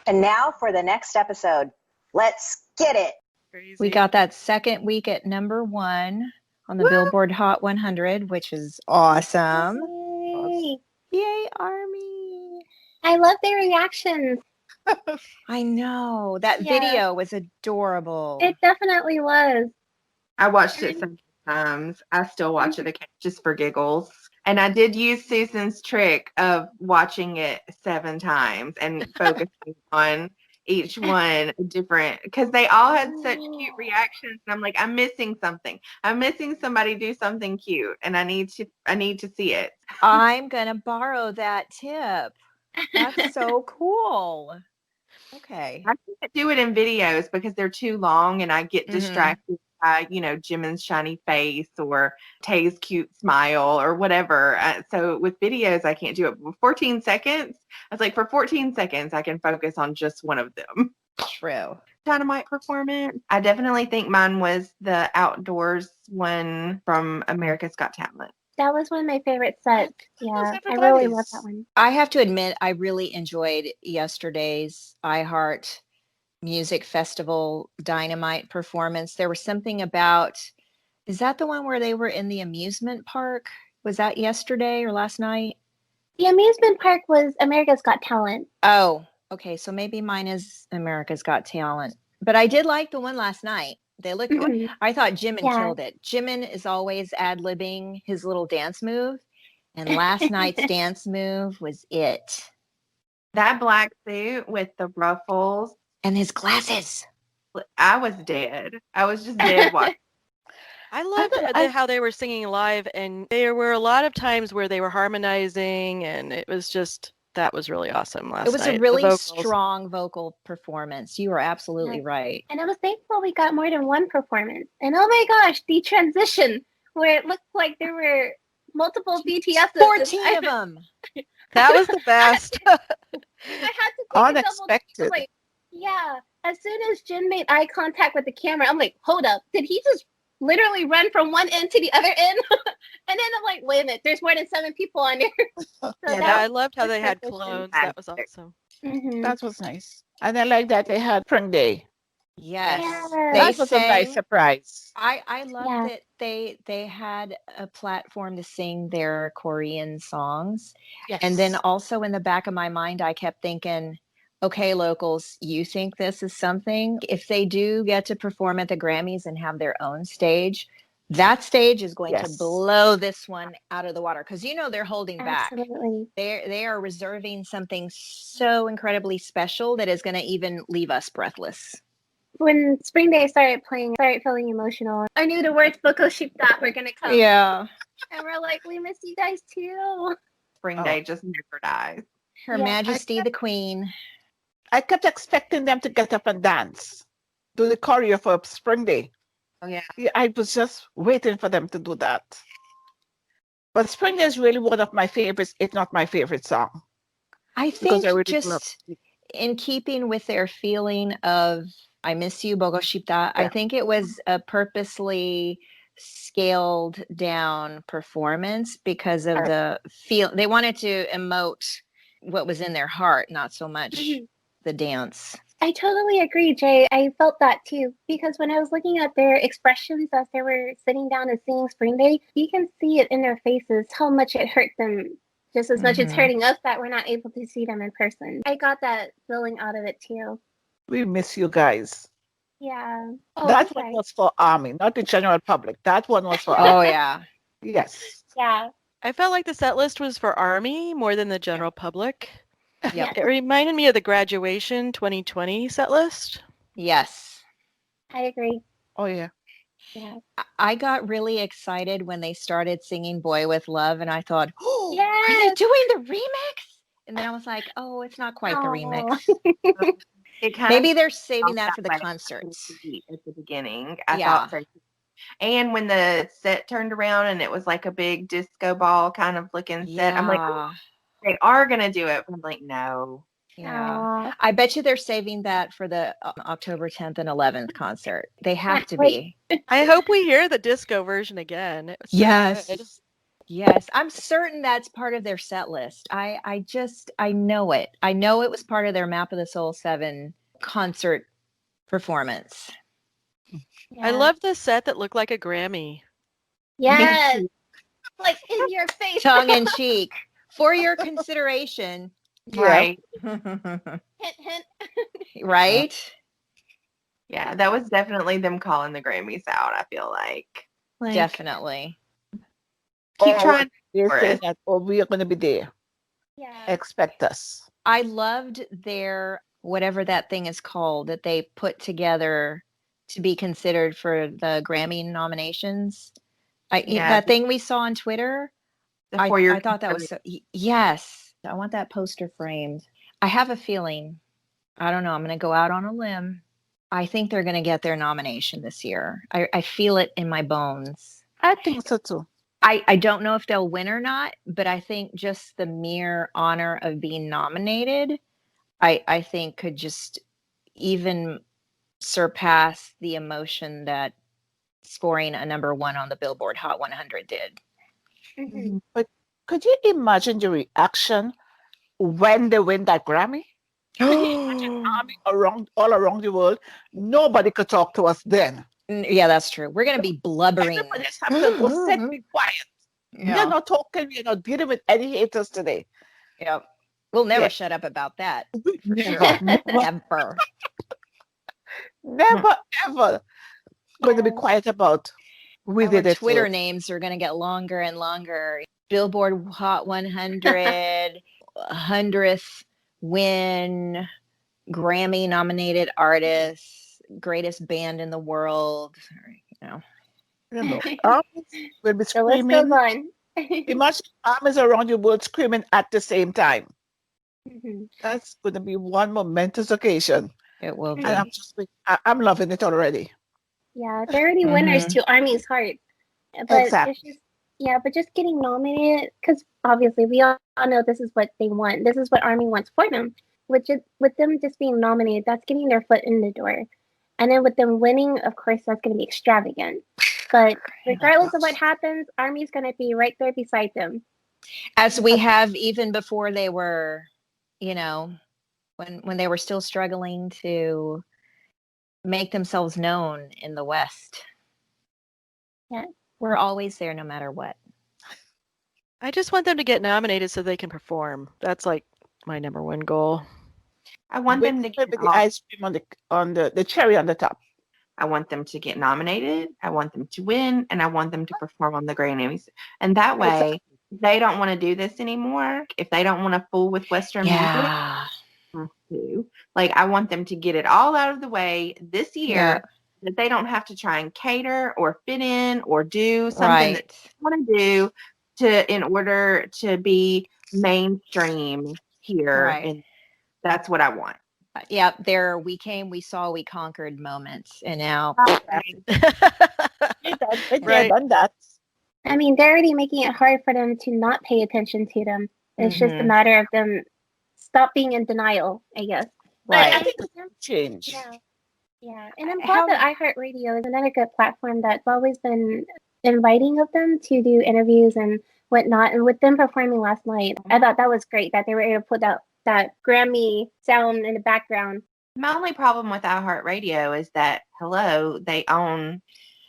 And now for the next episode. Let's get it. Crazy. We got that second week at #1 on the Billboard Hot 100, which is awesome. Yay. Yay, Army. I love their reactions. I know. That video was adorable. It definitely was. I watched it several times. I still watch it again just for giggles. And I did use Susan's trick of watching it 7 times and focusing on each one different, because they all had such cute reactions. And I'm like, I'm missing something. I'm missing somebody do something cute, and I need to see it. I'm gonna borrow that tip. That's so cool. Okay. I can't do it in videos because they're too long, and I get distracted by, Jimin's shiny face or Tay's cute smile or whatever. So with videos, I can't do it. With 14 seconds, I was like, for 14 seconds, I can focus on just one of them. True. Dynamite performance. I definitely think mine was the outdoors one from America's Got Talent. That was one of my favorite sets. Yeah, I really everybody's. love that one. I have to admit, I really enjoyed yesterday's iHeart Music Festival Dynamite performance. There was something about, is that the one where they were in the amusement park? Was that yesterday or last night? The amusement park was America's Got Talent. Oh, okay. So maybe mine is America's Got Talent. But I did like the one last night. They looked good. I thought Jimin killed it. Jimin is always ad-libbing his little dance move. And last night's dance move was it. That black suit with the ruffles. And his glasses. I was dead. I was just dead watching. I loved how they were singing live, and there were a lot of times where they were harmonizing, and it was just, that was really awesome last night. It was a really strong vocal performance. You were absolutely right. And I was thankful we got more than one performance. And oh my goch, the transition where it looked like there were multiple BTS. 14 of them. That was the best. I had to take unexpected. Yeah, as soon as Jin made eye contact with the camera, I'm like, hold up, did he just literally run from one end to the other end? And then I'm like, wait a minute, there's more than 7 people on there. I loved how they had clones. That was awesome. That was nice. And I like that they had Spring Day. Yes. That was a nice surprise. I love that they had a platform to sing their Korean songs. Yes. And then also in the back of my mind, I kept thinking, okay, locals, you think this is something? If they do get to perform at the Grammys and have their own stage, that stage is going to blow this one out of the water, because they're holding back. They are reserving something so incredibly special that is going to even leave us breathless. When Spring Day started playing, I started feeling emotional. I knew the words Boko Shipta were going to come. Yeah. And we're like, we miss you guys too. Spring Day just never dies. Her Majesty the Queen. I kept expecting them to get up and dance, do the choreo for Spring Day. Oh, yeah. I was just waiting for them to do that. But Spring Day is really one of my favorites, if not my favorite song. I think just in keeping with their feeling of I miss you, Bogo Shipta, I think it was a purposely scaled down performance because of the feel. They wanted to emote what was in their heart, not so much the dance. I totally agree, Jay. I felt that too, because when I was looking at their expressions as they were sitting down and singing Spring Day, you can see it in their faces how much it hurt them, just as much as hurting us that we're not able to see them in person. I got that feeling out of it too. We miss you guys. Yeah. That one was for Army, not the general public. That one was for Army. Oh, yeah. Yes. Yeah. I felt like the set list was for Army more than the general public. Yeah. It reminded me of the Graduation 2020 set list. Yes. I agree. Oh, yeah. Yeah. I got really excited when they started singing Boy With Love, and I thought, oh, yes. Are they doing the remix? And then I was like, oh, it's not quite the remix. Maybe they're saving that for the concerts. At the beginning, I thought so. And when the set turned around and it was like a big disco ball kind of looking set, I'm like, oh, they are going to do it. I'm like, no. Yeah. I bet you they're saving that for the October 10th and 11th concert. They have to be. I hope we hear the disco version again. Yes. Good. Yes, I'm certain that's part of their set list. I know it. I know it was part of their Map of the Soul 7 concert performance. I love the set that looked like a Grammy. Yes. Like in your face. Tongue in cheek. For your consideration. Right. Hint, hint. Right? Yeah, that was definitely them calling the Grammys out, I feel like. Definitely. Keep trying They for say it. that, oh, we are going to be there. Yeah. Expect us. I loved their whatever that thing is called that they put together to be considered for the Grammy nominations. Yeah. That thing we saw on Twitter. For your I thought that was yes. I want that poster framed. I have a feeling. I don't know. I'm going to go out on a limb. I think they're going to get their nomination this year. I feel it in my bones. I think so too. I don't know if they'll win or not, but I think just the mere honor of being nominated, I think could just even surpass the emotion that scoring a number one on the Billboard Hot 100 did. Mhm. But could you imagine the reaction when they win that Grammy? Army all around the world, nobody could talk to us then. Yeah, that's true. We're going to be blubbering. Everybody just have to go sit, be quiet. We're not talking, we're not dealing with any haters today. Yep. We'll never Yeah. shut up about that. For Never, sure. never, Never. never, ever going to be quiet about we Our did it. Twitter first. names are going to get longer and longer. Billboard Hot 100, 100th win, Grammy nominated artist, greatest band in the world. You know, You know, armies will be The list goes screaming. on. Imagine armies around the world screaming at the same time. Mhm. That's going to be one momentous occasion. it will be. And I'm loving it already. Yeah, they're already winners Mhm. to Army's heart. But Exactly. it's just but just getting nominated because obviously we all know this is what they want. This is what Army wants for them. With them just being nominated, that's getting their foot in the door. And then with them winning, of course, that's going to be extravagant. But regardless of what happens, Army's going to be right there beside them. As we have even before they were, you know, when they were still struggling to make themselves known in the West. Yeah. We're always there no matter what. I just want them to get nominated so they can perform. That's like my number one goal. I want them to get with the ice cream on the cherry on the top. I want them to get nominated. I want them to win, and I want them to perform on the Grammys. And that way, if they don't want to do this anymore, if they don't want to fool with Western music, like I want them to get it all out of the way this year, that they don't have to try and cater or fit in or do something that they want to do in order to be mainstream here. And that's what I want. Yeah, there we came, we saw, we conquered moments, and now They've done that. I mean, they're already making it hard for them to not pay attention to them. It's just a matter of them stop being in denial, I guess. Right. I think it's change. Yeah. And I'm glad that iHeartRadio is another good platform that's always been inviting of them to do interviews and whatnot. And with them performing last night, I thought that was great that they were able to put that Grammy sound in the background. My only problem with iHeartRadio is that, they own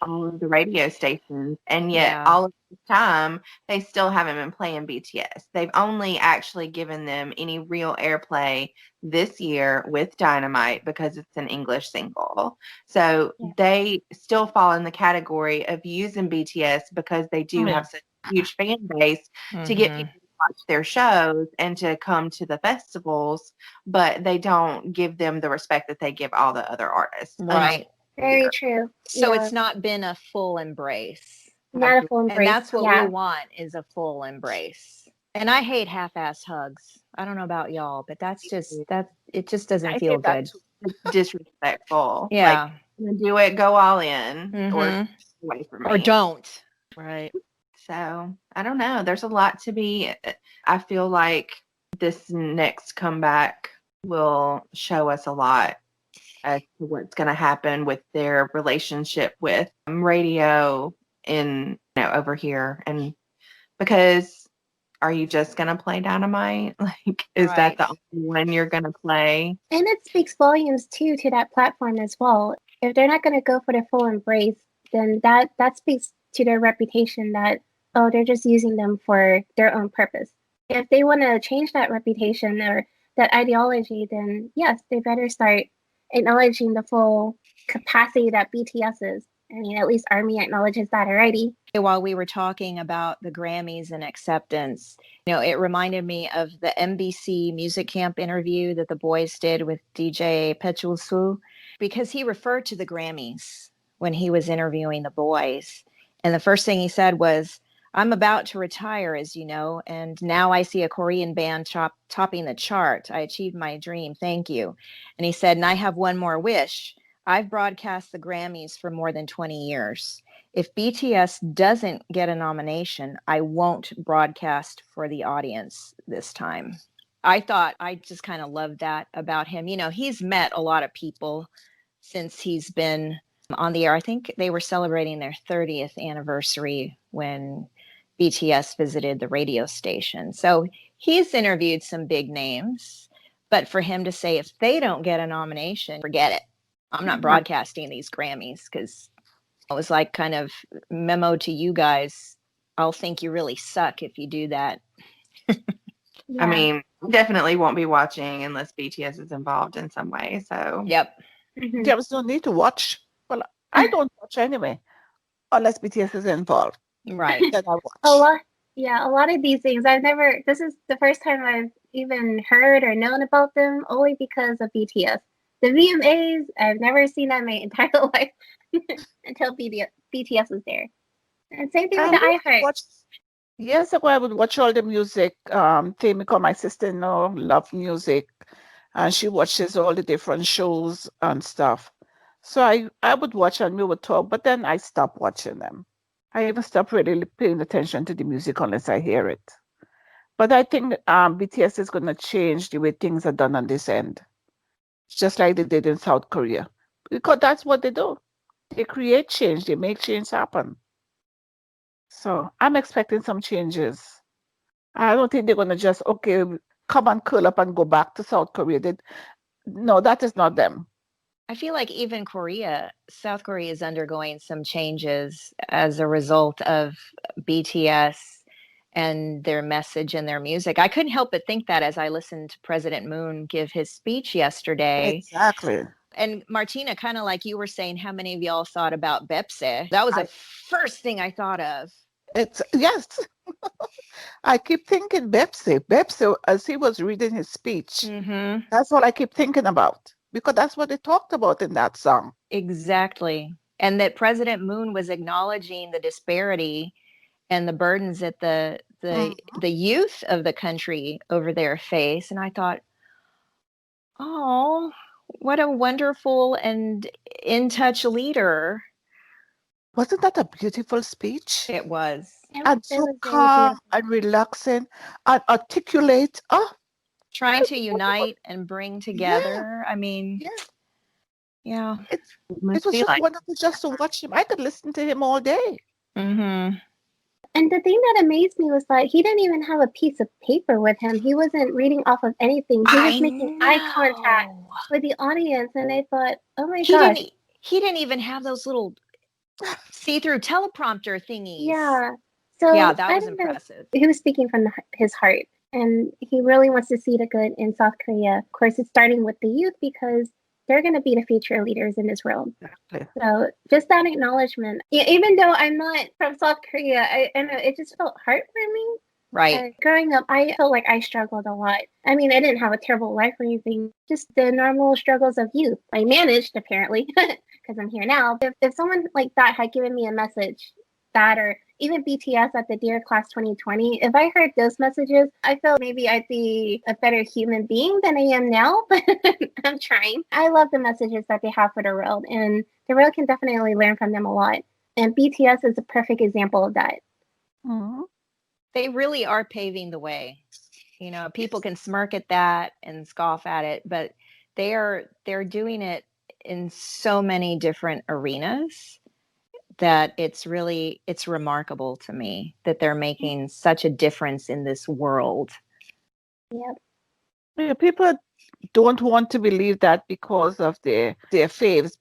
all of the radio stations, and yet all of the time they still haven't been playing BTS. They've only actually given them any real airplay this year with Dynamite because it's an English single. So they still fall in the category of using BTS because they do have such a huge fan base to get people to watch their shows and to come to the festivals, but they don't give them the respect that they give all the other artists. Right. Very true. So it's not been a full embrace. Not a full embrace. And that's what we want, is a full embrace. And I hate half-ass hugs. I don't know about y'all, but that's just it just doesn't feel good. It's disrespectful. Yeah. Like, do it, go all in, or away from me. Or don't. Right. So I don't know. There's a lot to be. I feel like this next comeback will show us a lot as to what's going to happen with their relationship with radio over here. And Because are you just going to play Dynamite? Like, is that the only one you're going to play? And it speaks volumes too to that platform as well. If they're not going to go for the full embrace, then that speaks to their reputation that, oh, they're just using them for their own purpose. If they want to change that reputation or that ideology, then yes, they better start acknowledging the full capacity that BTS is. I mean, at least ARMY acknowledges that already. While we were talking about the Grammys and acceptance, it reminded me of the NBC Music Camp interview that the boys did with DJ Petulsu, because he referred to the Grammys when he was interviewing the boys. And the first thing he said was, I'm about to retire, as you know, and now I see a Korean band topping the chart. I achieved my dream. Thank you. And he said, and I have one more wish. I've broadcast the Grammys for more than 20 years. If BTS doesn't get a nomination, I won't broadcast for the audience this time. I just kind of loved that about him. He's met a lot of people since he's been on the air. I think they were celebrating their 30th anniversary when BTS visited the radio station. So he's interviewed some big names, but for him to say, if they don't get a nomination, forget it. I'm not broadcasting these Grammys, because it was like kind of memo to you guys. I'll think you really suck if you do that. Yeah. I mean, definitely won't be watching unless BTS is involved in some way. So Yep. There was no need to watch. Well, I don't watch anyway, unless BTS is involved. Right. Then I watch. A lot of these things this is the first time I've even heard or known about them, only because of BTS. The VMAs, I've never seen that in my entire life until BTS was there. And same thing with the iHeart. Years ago, I would watch all the music. Tamika, my sister-in-law, loved music, and she watches all the different shows and stuff. So I would watch and we would talk, but then I stopped watching them. I even stopped really paying attention to the music unless I hear it. But I think BTS is going to change the way things are done on this end, just like they did in South Korea, because that's what they do. They create change. They make change happen. So I'm expecting some changes. I don't think they're going to just, okay, come and curl up and go back to South Korea. No, that is not them. I feel like even South Korea is undergoing some changes as a result of BTS and their message and their music. I couldn't help but think that as I listened to President Moon give his speech yesterday. Exactly. And Martina, kind of like you were saying, how many of y'all thought about Bepse? That was the first thing I thought of. Yes. I keep thinking Bepse, as he was reading his speech. Mm-hmm. That's what I keep thinking about, because that's what they talked about in that song. Exactly. And that President Moon was acknowledging the disparity and the burdens that the youth of the country over there face. And I thought, oh, what a wonderful and in touch leader. Wasn't that a beautiful speech? It was. And so calm and relaxing and articulate. Trying to unite and bring together. Yeah. I mean, yeah. It was just wonderful just to watch him. I could listen to him all day. Mm-hmm. And the thing that amazed me was that he didn't even have a piece of paper with him. He wasn't reading off of anything. He was making eye contact with the audience. And I thought, oh my gosh. He didn't even have those little see-through teleprompter thingies. Yeah. So yeah, that was impressive. He was speaking from his heart. And he really wants to see the good in South Korea. Of course, it's starting with the youth, because they're going to be the future leaders in this world. Exactly. So just that acknowledgement, even though I'm not from South Korea, I know it just felt heartwarming. Right. Growing up, I felt like I struggled a lot. I mean, I didn't have a terrible life or anything, just the normal struggles of youth. I managed, apparently, because I'm here now. If someone like that had given me a message, that or even BTS at the Dear Class 2020, if I heard those messages, I felt maybe I'd be a better human being than I am now, but I'm trying. I love the messages that they have for the world, and the world can definitely learn from them a lot. And BTS is a perfect example of that. Mm-hmm. They really are paving the way. People can smirk at that and scoff at it, but they're doing it in so many different arenas. that it's remarkable to me that they're making such a difference in this world. Yep. Yeah, people don't want to believe that because of their faves.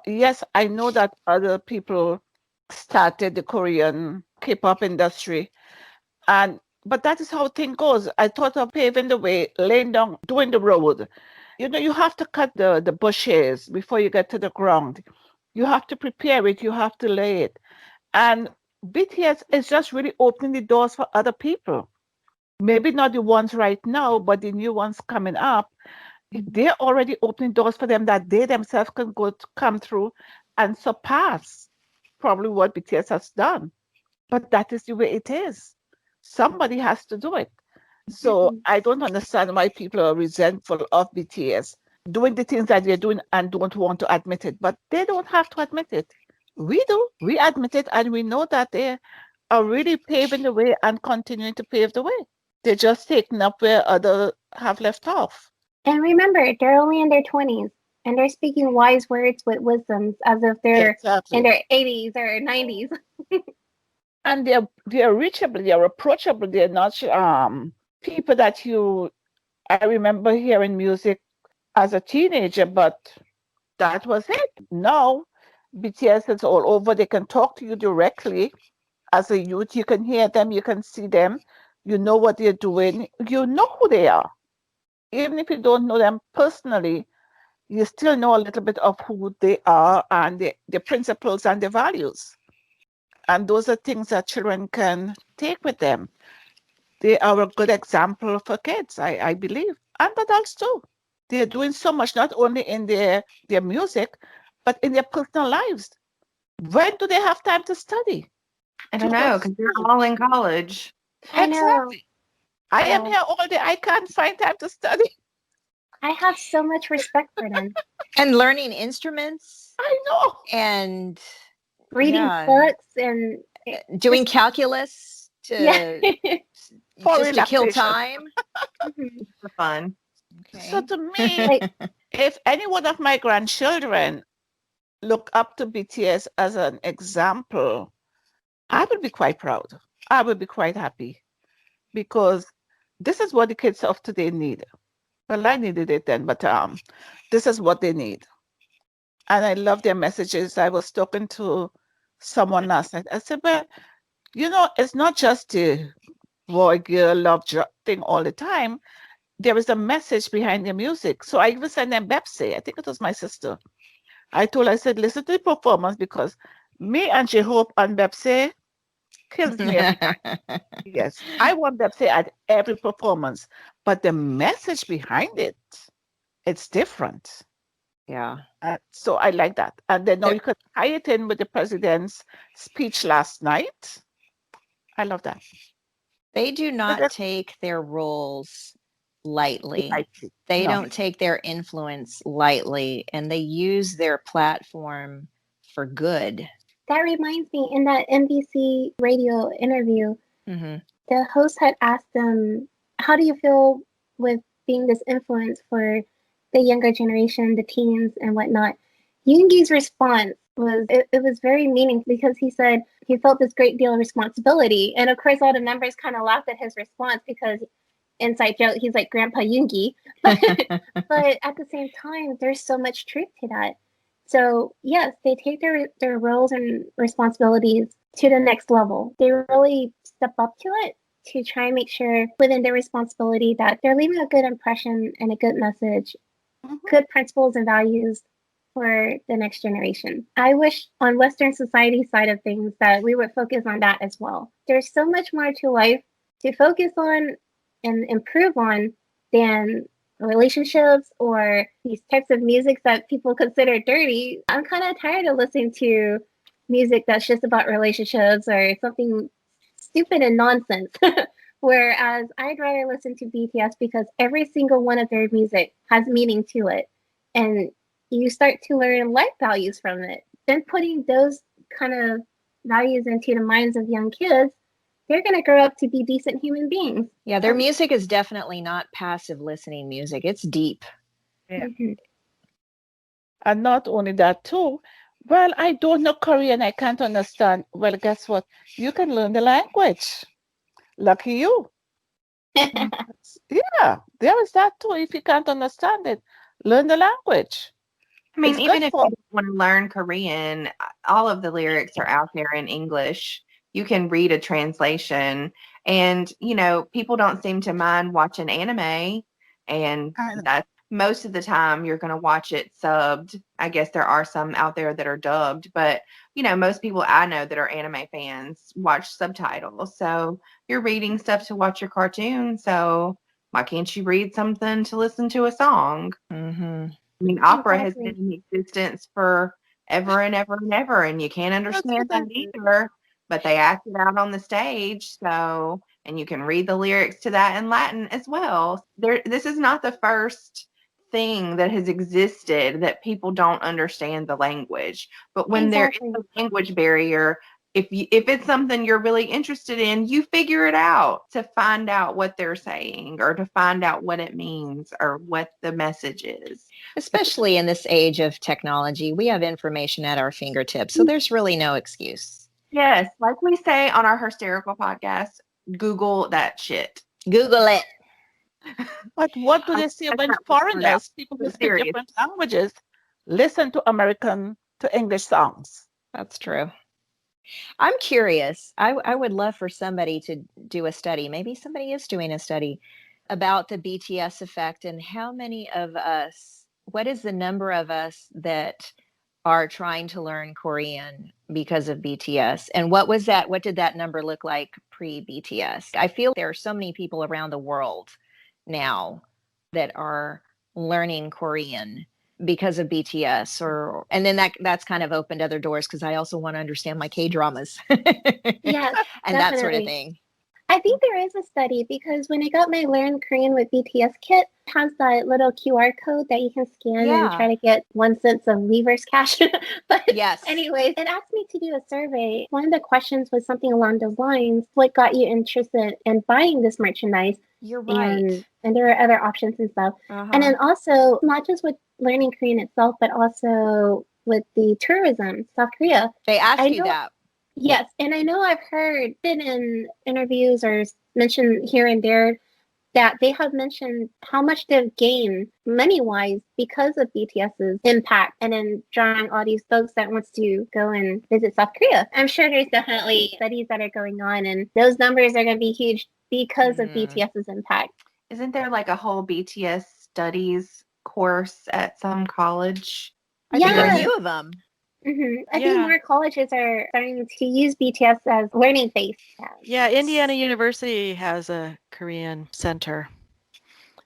Yes, I know that other people started the Korean K-pop industry, but that is how thing goes. I thought of paving the way, laying down, doing the road. You have to cut the bushes before you get to the ground. You have to prepare it. You have to lay it. And BTS is just really opening the doors for other people. Maybe not the ones right now, but the new ones coming up. They're already opening doors for them that they themselves can come through and surpass probably what BTS has done. But that is the way it is. Somebody has to do it. So I don't understand why people are resentful of BTS doing the things that they're doing and don't want to admit it. But they don't have to admit it. We do. We admit it, and we know that they are really paving the way and continuing to pave the way. They're just taking up where others have left off. And remember, they're only in their 20s and they're speaking wise words with wisdoms as if they're in their 80s or 90s. And they're reachable, they're approachable, they're not people that I remember hearing music as a teenager, but that was it. Now BTS is all over. They can talk to you directly as a youth. You can hear them, you can see them, you know what they're doing, you know who they are. Even if you don't know them personally, you still know a little bit of who they are and their principles and their values. And those are things that children can take with them. They are a good example for kids, I believe, and adults too. They're doing so much, not only in their music, but in their personal lives. When do they have time to study? I don't know, because they're all in college. I know. Exactly. I am here all day. I can't find time to study. I have so much respect for them. And learning instruments. I know. And reading books and doing calculus to just to kill time. For fun. Okay. So to me, if any one of my grandchildren look up to BTS as an example, I would be quite proud. I would be quite happy, because this is what the kids of today need. Well, I needed it then, but this is what they need. And I love their messages. I was talking to someone last night. I said, well, it's not just the boy, girl, love thing all the time. There is a message behind the music. So I even sent them Bepsi. I think it was my sister. I said, listen to the performance, because me and J-Hope on Bepsi kills me. Yes, I want Bepsi at every performance. But the message behind it, it's different. Yeah. So I like that. And then now you could tie it in with the president's speech last night. I love that. They do not take their roles lightly. They don't take their influence lightly, and they use their platform for good. That reminds me, in that NBC radio interview, the host had asked them, how do you feel with being this influence for the younger generation, the teens and whatnot? Yoongi's response was, it was very meaningful, because he said he felt this great deal of responsibility. And of course, all the members kind of laughed at his response, because inside joke, he's like Grandpa Yoongi. But at the same time, there's so much truth to that. So yes, they take their roles and responsibilities to the next level. They really step up to it to try and make sure within their responsibility that they're leaving a good impression and a good message, good principles and values for the next generation. I wish on Western society side of things that we would focus on that as well. There's so much more to life to focus on and improve on than relationships or these types of music that people consider dirty. I'm kind of tired of listening to music that's just about relationships or something stupid and nonsense. Whereas I'd rather listen to BTS because every single one of their music has meaning to it. And you start to learn life values from it. Then putting those kind of values into the minds of young kids, they're going to grow up to be decent human beings. Yeah, their music is definitely not passive listening music. It's deep. Yeah. And not only that too, Well, I don't know Korean. I can't understand. Well, guess what? You can learn the language. Lucky you. Yeah, there is that too. If you can't understand it, learn the language. I mean, It's good even if for. you don't want to learn Korean, all of the lyrics are out there in English. You can read a translation. And, people don't seem to mind watching anime. And that's most of the time you're going to watch it subbed. I guess there are some out there that are dubbed, but, most people I know that are anime fans watch subtitles. So you're reading stuff to watch your cartoon. So why can't you read something to listen to a song? Mm-hmm. I mean, opera has Exactly. been in existence for ever and ever and ever, and you can't That's understand what I that either, but they act it out on the stage, and you can read the lyrics to that in Latin as well. This is not the first thing that has existed that people don't understand the language. But when there is Exactly. a language barrier, if it's something you're really interested in, you figure it out to find out what they're saying or to find out what it means or what the message is. Especially in this age of technology, we have information at our fingertips. So there's really no excuse. Yes, like we say on our hysterical podcast, Google that shit. Google it. But what do I they say that's when not what it out. foreigners, people who So speak serious. different languages, listen to English songs? That's true. I'm curious. I would love for somebody to do a study. Maybe somebody is doing a study about the BTS effect and how many of us, what is the number of us that are trying to learn Korean because of BTS? And what was that? What did that number look like pre BTS? I feel there are so many people around the world now that are learning Korean because of BTS and then that's kind of opened other doors because I also want to understand my K-dramas Yes, and that sort of definitely. thing. I think there is a study because when I got my Learn Korean with BTS kit, it has that little QR code that you can scan and try Yeah. to get 1 cent of Weaver's cash. But Yes. anyways, it asked me to do a survey. One of the questions was something along those lines. What got you interested in buying this merchandise? You're right. And there are other options and stuff. And then also, not just with learning Korean itself, but also with the tourism, South Korea. They ask I you know that. Yes, and I know I've heard been in interviews or mentioned here and there that they have mentioned how much they've gained money-wise because of BTS's impact and then drawing all these folks that wants to go and visit South Korea. I'm sure there's definitely studies that are going on and those numbers are going to be huge because of BTS's impact. Isn't there like a whole BTS studies course at some college? I think a Yeah. few of them. I think more colleges are starting to use BTS as learning face. Yeah, Indiana University has a Korean center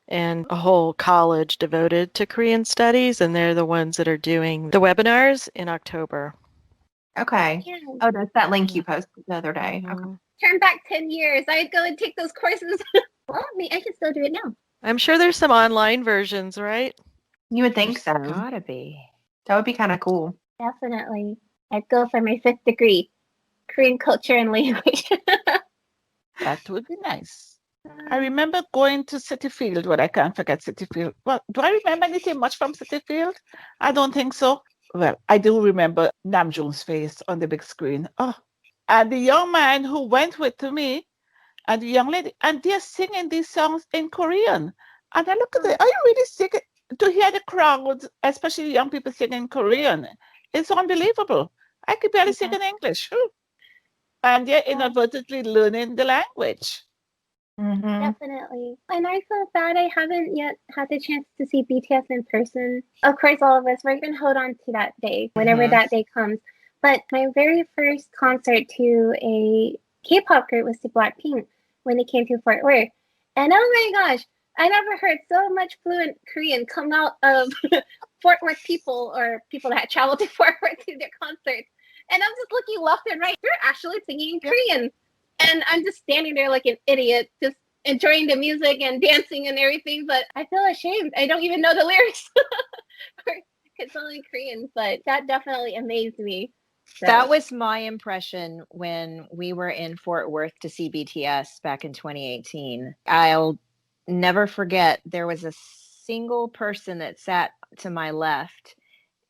and a whole college devoted to Korean studies, and they're the ones that are doing the webinars in October. Okay. Yeah. Oh, that's that link you posted the other day. Okay. Turn back 10 years. I'd go and take those courses. Well, I can still do it now. I'm sure there's some online versions, right? You would think so. Gotta be. That would be kind of cool. Definitely. I'd go for my 5th degree, Korean culture and language. That would be nice. I remember going to City Field, but I can't forget City Field. Well, do I remember anything much from City Field? I don't think so. Well, I do remember Namjoon's face on the big screen. Oh, and the young man who went with me and the young lady, and they're singing these songs in Korean. And I look at it, are you really singing? To hear the crowd, especially young people singing Korean, it's unbelievable. I could barely sing in English. And they're inadvertently learning the language. Definitely. And I feel bad I haven't yet had the chance to see BTS in person. Of course, all of us, we're going to hold on to that day, whenever that day comes. But my very first concert to a K-pop group was to Blackpink when they came to Fort Worth. And oh my gosh, I never heard so much fluent Korean come out of Fort Worth people or people that traveled to Fort Worth to their concerts. And I'm just looking left and right. They're actually singing in Korean. And I'm just standing there like an idiot, just enjoying the music and dancing and everything. But I feel ashamed. I don't even know the lyrics. It's only Korean, but that definitely amazed me. So. That was my impression when we were in Fort Worth to see BTS back in 2018. I'll never forget there was a single person that sat to my left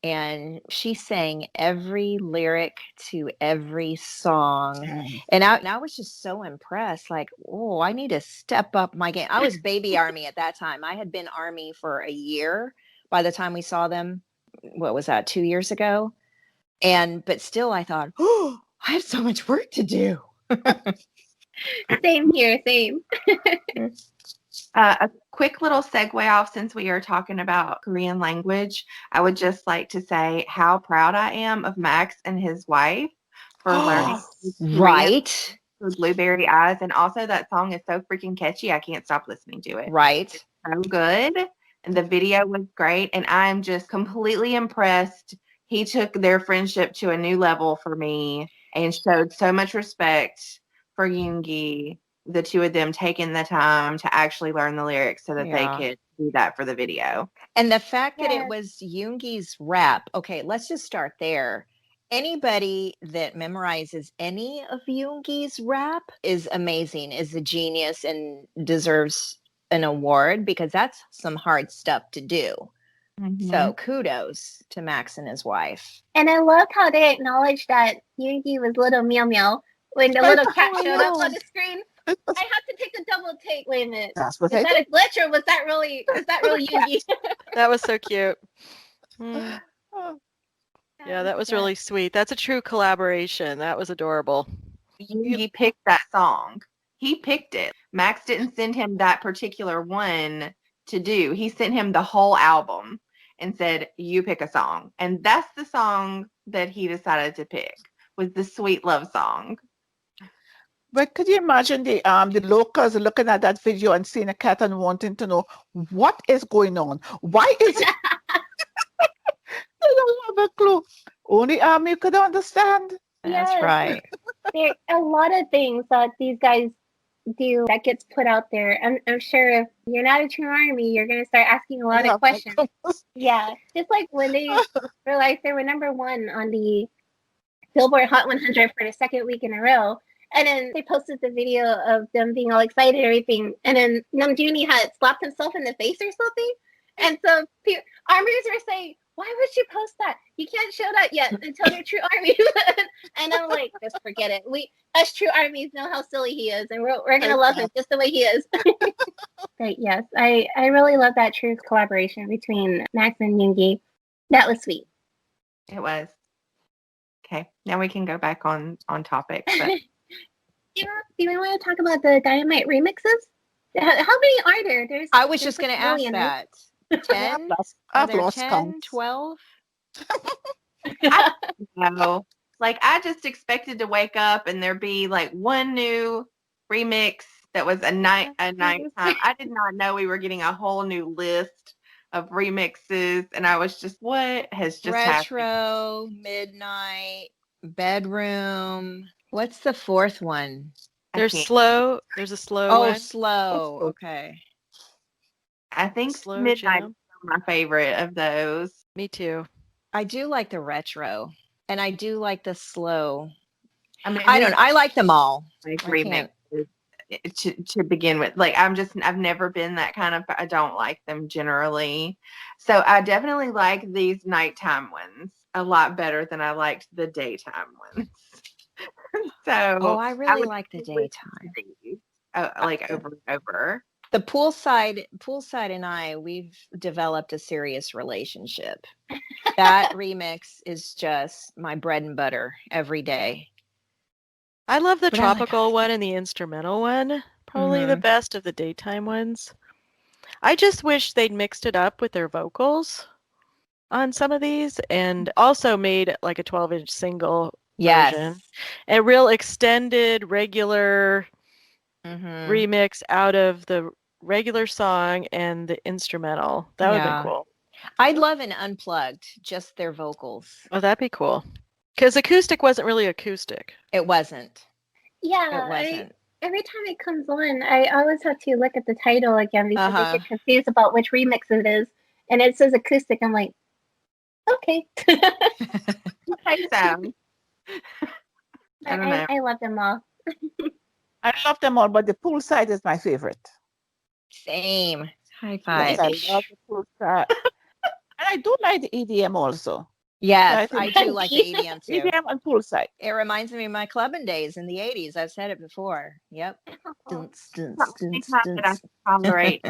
and she sang every lyric to every song. And I was just so impressed. Like, oh, I need to step up my game. I was baby Army at that time. I had been Army for a year by the time we saw them. What was that, 2 years ago? But still I thought, oh, I have so much work to do. Same here, same. A quick little segue off, since we are talking about Korean language, I would just like to say how proud I am of Max and his wife for learning Korean Right. through Blueberry Eyes. And also that song is so freaking catchy. I can't stop listening to it. Right. It's so good. And the video was great. And I'm just completely impressed. He took their friendship to a new level for me and showed so much respect for Yoongi, the two of them taking the time to actually learn the lyrics so that they could do that for the video. And the fact that it was Yoongi's rap, okay, let's just start there. Anybody that memorizes any of Yoongi's rap is amazing, is a genius, and deserves an award, because that's some hard stuff to do. Mm-hmm. So kudos to Max and his wife. And I loved how they acknowledged that Yoongi was little Meow Meow when the little cat showed up on the screen. I have to take a double take. Wait a minute. Is that a glitch, or was that really Yoongi? That was so cute. Yeah, that was really sweet. That's a true collaboration. That was adorable. Yoongi picked that song. He picked it. Max didn't send him that particular one to do. He sent him the whole album and said, you pick a song. And that's the song that he decided to pick, was the Sweet Love song. But could you imagine the locals looking at that video and seeing a cat and wanting to know what is going on? Why is it? They don't have a clue. Only you could understand. That's right. There are a lot of things that these guys do that gets put out there. I'm sure if you're not a true Army, you're going to start asking a lot of questions. Yeah. Just like when they realized they were number one on the Billboard Hot 100 for the second week in a row. And then they posted the video of them being all excited and everything. And then Namjoon had slapped himself in the face or something. And so Armies were saying, why would you post that? You can't show that yet until they're true Armies. And I'm like, just forget it. Us true Armies know how silly he is. And we're going to love him just the way he is. But yes, I really love that true collaboration between Max and Yoongi. That was sweet. It was. Okay, now we can go back on topic. But. Do you want to talk about the Dynamite remixes? How many are there? I was just going to ask that. 10? I've lost 10, count. 12? I don't know. Like, I just expected to wake up and there be like one new remix that was a nighttime. I did not know we were getting a whole new list of remixes, and I was just, what has just happened? Retro, Midnight, Bedroom. What's the fourth one? There's a slow Oh, one. slow. Okay. I think Slow Midnight Jam. is my favorite of those. Me too. I do like the retro, and I do like the slow. I mean, I like them all. Like remixes to begin with. Like, I've never been that kind of, I don't like them generally. So I definitely like these nighttime ones a lot better than I liked the daytime ones. So I really like the daytime. Like over and over. The poolside and I, we've developed a serious relationship. That remix is just my bread and butter every day. I love the tropical one and the instrumental one. Probably the best of the daytime ones. I just wish they'd mixed it up with their vocals on some of these, and also made like a 12-inch single version. A real extended, regular remix out of the regular song and the instrumental. That would be cool. I'd love an unplugged, just their vocals. Oh, that'd be cool. Because acoustic wasn't really acoustic. It wasn't. Yeah, it wasn't. Every time it comes on, I always have to look at the title again because I get confused about which remix it is. And it says acoustic. I'm like, okay. I don't know. I love them all. I love them all, but the poolside is my favorite. Same. High five. Yes, I love the poolside. And I do like the EDM also. Yes, I I think do like the EDM too. EDM and poolside. It reminds me of my clubbing days in the 80s. I've said it before. Yep. Dunce, dunce, The only dunce, time that I dunce. can tolerate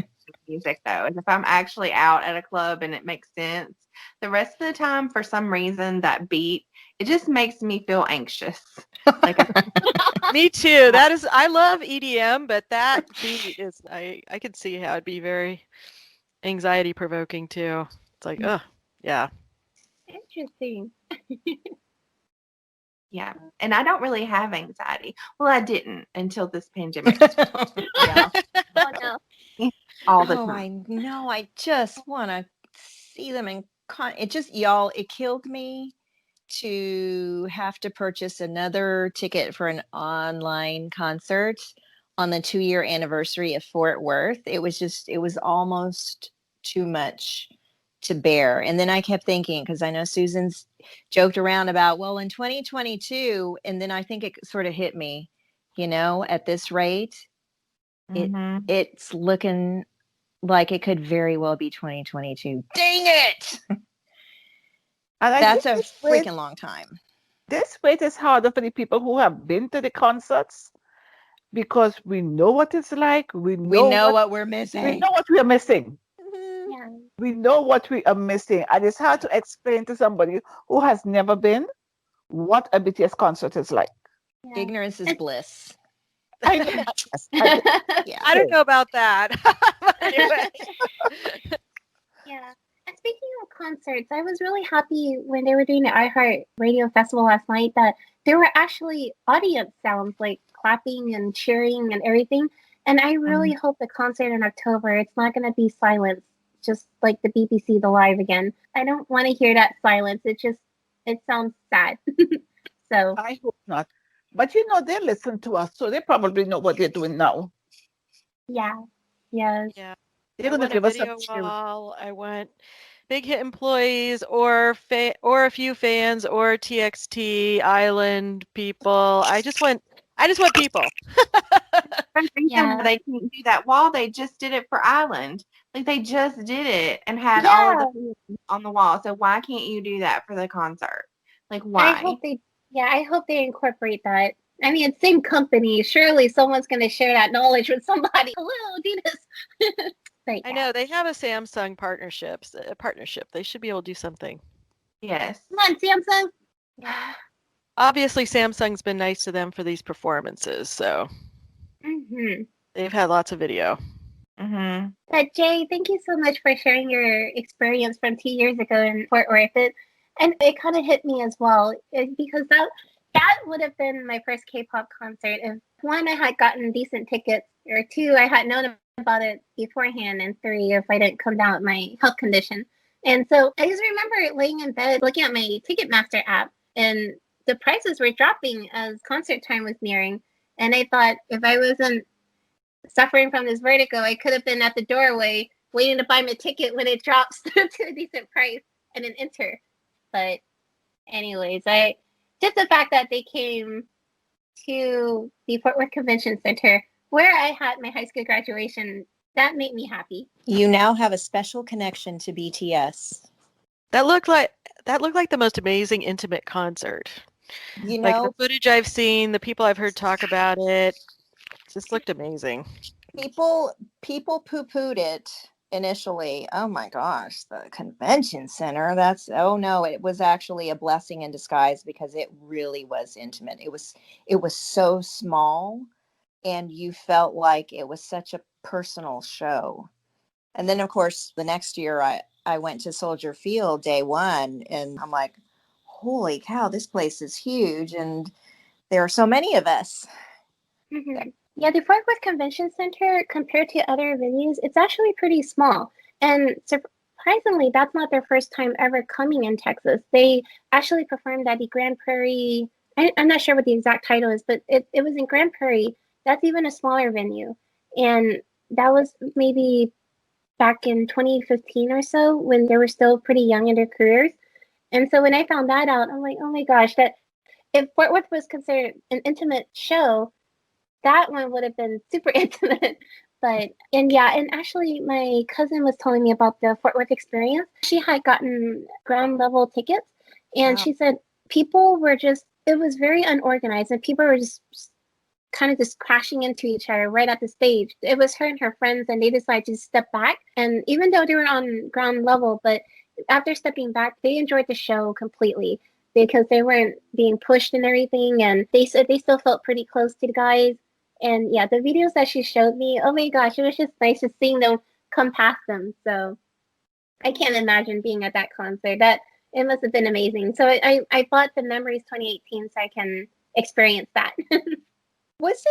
music though is if I'm actually out at a club and it makes sense. The rest of the time, for some reason, that beat it just makes me feel anxious. Like Me too. That is, I love EDM, but that beat is, I can see how it'd be very anxiety provoking too. It's like, oh, yeah. Interesting. yeah, and I don't really have anxiety. Well, I didn't until this pandemic. Yeah. Oh no. All the Oh, time. I know. I just want to see them in it just y'all, it killed me to have to purchase another ticket for an online concert on the 2-year anniversary of Fort Worth. It was almost too much to bear. And then I kept thinking, because I know Susan's joked around about, well, in 2022, and then I think it sort of hit me, at this rate, Mhm. it's looking like it could very well be 2022. Dang it! And I That's think a freaking long time. this wait is harder for the people who have been to the concerts because we know what it's like. We know what we're we missing. know what we are missing. Mhm. Yeah. We know what we are missing, and it's hard to explain to somebody who has never been what a BTS concert is like. Yeah. Ignorance is bliss. I know. Yes, I Yeah. I don't know about that. But anyway. Yeah. And speaking of concerts, I was really happy when they were doing the iHeart Radio Festival last night that there were actually audience sounds like clapping and cheering and everything. And I really hope the concert in October, it's not going to be silence, just like the BBC The Live again. I don't want to hear that silence. It sounds sad. So, I hope not. But they listen to us, so they probably know what they're doing now. yeah. Yes. Yeah. They're I going to want a give us a video cheer. wall. I want big hit employees or a few fans or TXT Island people. I just want people. One reason Yeah. why they can't do that wall, they just did it for Island. Like they just did it and had all of Yeah. the fans on the wall. So why can't you do that for the concert? Like I why? hope I hope they incorporate that. I mean, it's same company. Surely someone's going to share that knowledge with somebody. Hello, do this. But I yeah. know they have a Samsung partnership. They should be able to do something. Yes. Come on, Samsung. Yeah. Obviously, Samsung's been nice to them for these performances, so Mm-hmm. they've had lots of video. Mm-hmm. But Jay, thank you so much for sharing your experience from 2 years ago in Fort Worth. And it kind of hit me as well because that would have been my first K-pop concert. If one, I had gotten decent tickets, or two, I had known about it beforehand, and three, if I didn't come down with my health condition. And so I just remember laying in bed looking at my Ticketmaster app, and the prices were dropping as concert time was nearing. And I thought if I wasn't suffering from this vertigo, I could have been at the doorway waiting to buy my ticket when it drops to a decent price and then enter. But anyways, just the fact that they came to the Fort Worth Convention Center where I had my high school graduation, that made me happy. You now have a special connection to BTS. That looked like the most amazing intimate concert. You Like the know, footage I've seen, the people I've heard talk about it, just looked amazing. people poo-pooed it initially. Oh my gosh, the convention center. Oh no, it was actually a blessing in disguise because it really was intimate. It was so small and you felt like it was such a personal show. And then of course the next year I went to Soldier Field day one and I'm like, holy cow, this place is huge and there are so many of us. Mm-hmm. Yeah, the Fort Worth Convention Center, compared to other venues, it's actually pretty small. And surprisingly, that's not their first time ever coming in Texas. They actually performed at the Grand Prairie. I'm not sure what the exact title is, but it was in Grand Prairie. That's even a smaller venue. And that was maybe back in 2015 or so when they were still pretty young in their careers. And so when I found that out, I'm like, oh my gosh, that if Fort Worth was considered an intimate show, that one would have been super intimate. And actually my cousin was telling me about the Fort Worth experience. She had gotten ground level tickets And Wow. she said people were just, it was very unorganized and people were just kind of just crashing into each other right at the stage. It was her and her friends, and they decided to step back. And even though they were on ground level, but after stepping back, they enjoyed the show completely because they weren't being pushed and everything. And they said they still felt pretty close to the guys. And yeah, the videos that she showed me, oh my gosh, it was just nice just seeing them come past them. So I can't imagine being at that concert. That it must have been amazing. So I bought the Memories 2018 so I can experience that. What's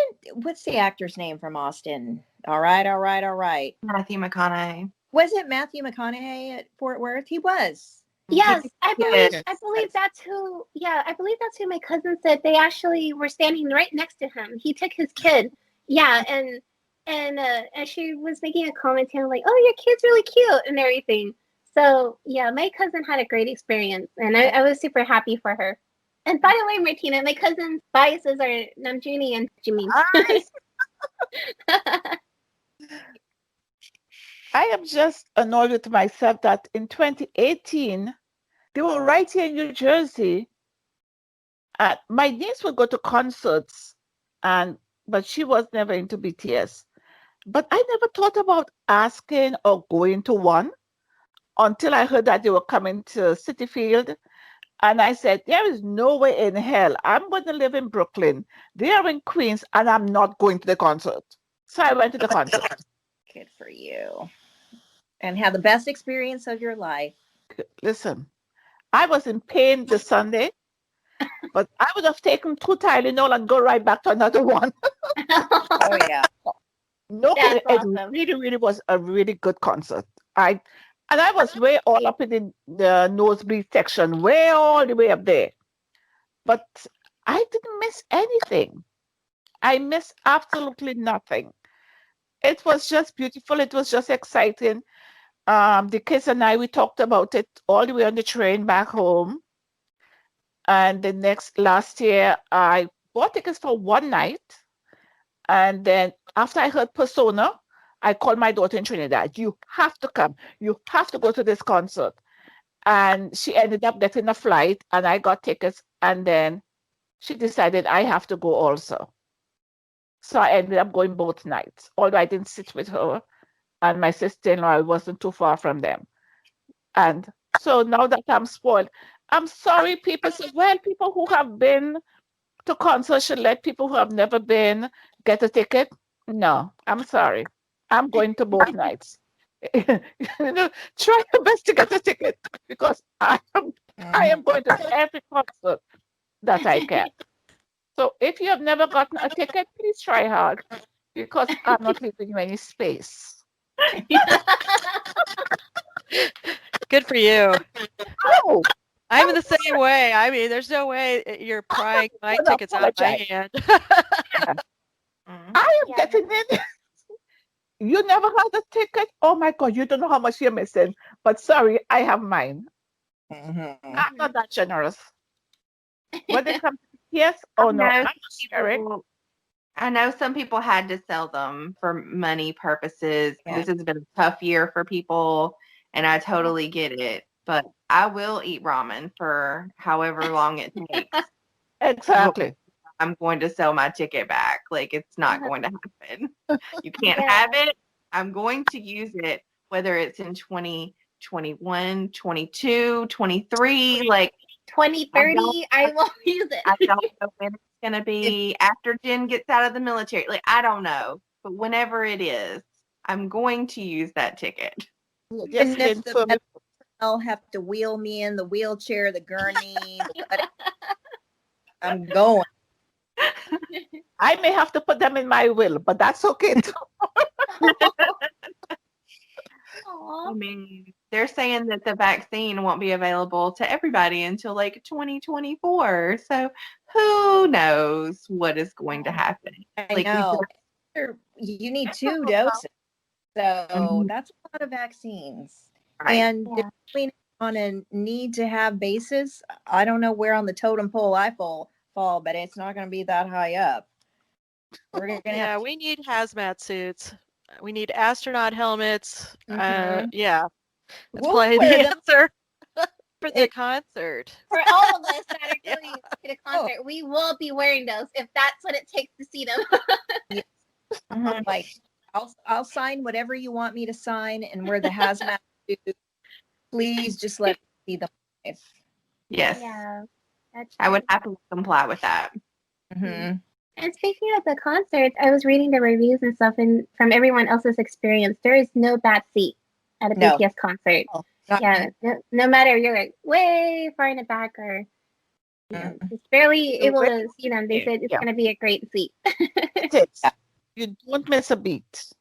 the actor's name from Austin? All right. Matthew McConaughey. Was it Matthew McConaughey at Fort Worth? He was. Yes, I believe Yes. that's who. Yeah, I believe that's who my cousin said. They actually were standing right next to him. He took his kid. Yeah, and she was making a comment to him like, "Oh, your kid's really cute" and everything. So yeah, my cousin had a great experience, and I was super happy for her. And by the way, Martina, my cousin's biases are Namjoon and Jimin. Nice. I am just annoyed with myself that in 2018, they were right here in New Jersey. My niece would go to concerts, but she was never into BTS. But I never thought about asking or going to one until I heard that they were coming to Citi Field. And I said, there is no way in hell I'm going to live in Brooklyn. They are in Queens, and I'm not going to the concert. So I went to the concert. Good for you. And had the best experience of your life. Listen, I was in pain this Sunday, but I would have taken 2 Tylenol and go right back to another one. Oh yeah. No, That's it awesome. really was a really good concert. I was way all up in the nosebleed section, way all the way up there. But I didn't miss anything. I missed absolutely nothing. It was just beautiful. It was just exciting. The kids and we talked about it all the way on the train back home. And last year, I bought tickets for one night. And then after I heard Persona, I called my daughter in Trinidad. You have to come. You have to go to this concert. And she ended up getting a flight, and I got tickets. And then she decided I have to go also. So I ended up going both nights, although I didn't sit with her. And my sister-in-law, I wasn't too far from them. And so now that I'm spoiled, I'm sorry people say, well, people who have been to concerts should let people who have never been get a ticket. No, I'm sorry. I'm going to both nights. Try your best to get a ticket because I am going to every concert that I can. So if you have never gotten a ticket, please try hard because I'm not leaving you any space. Good for you. Oh, I'm the same way. I mean, there's no way you're prying my gonna tickets out of my apologize. hand. I am Yeah. getting in. You never had a ticket? Oh my God, you don't know how much you're missing. But sorry, I have mine. I'm not that generous. When it comes to yes or no, I'm sharing. I know some people had to sell them for money purposes. Yeah. This has been a tough year for people, and I totally get it. But I will eat ramen for however long it takes. Exactly. I'm going to sell my ticket back. Like, it's not going to happen. You can't Yeah. have it. I'm going to use it, whether it's in 2021, 22, 23. Like, 2030, I will use it. I don't know when it's going to be after Jen gets out of the military. Like, I don't know. But whenever it is, I'm going to use that ticket. Yes, And if the I'll have to wheel me in the wheelchair, the gurney. I'm going. I may have to put them in my will, but that's okay too. Aw. I mean, they're saying that the vaccine won't be available to everybody until like 2024. So who knows what is going to happen? I Like, know. You need 2 doses. So Mhm. that's a lot of vaccines. Right. And Yeah. doing it on a need to have basis, I don't know where on the totem pole I fall, but it's not going to be that high up. We're going to Yeah, have we need hazmat suits. We need astronaut helmets. Mhm. Yeah, that's We'll probably wear the them. answer. for the concert. For all of us that are Yeah. going to the concert, we will be wearing those if that's what it takes to see them. I'm like, I'll sign whatever you want me to sign and wear the hazmat suit. Please just let me see them live. Yes. Yeah, that's I would true. have to comply with that. Mhm. And speaking of the concerts, I was reading the reviews and stuff, and from everyone else's experience, there is no bad seat at a No. BTS concert. Oh, not- Yeah, no matter if you're like way far in the back or just barely able to see them, they said it's Yeah. going to be a great seat. It is. You don't miss a beat.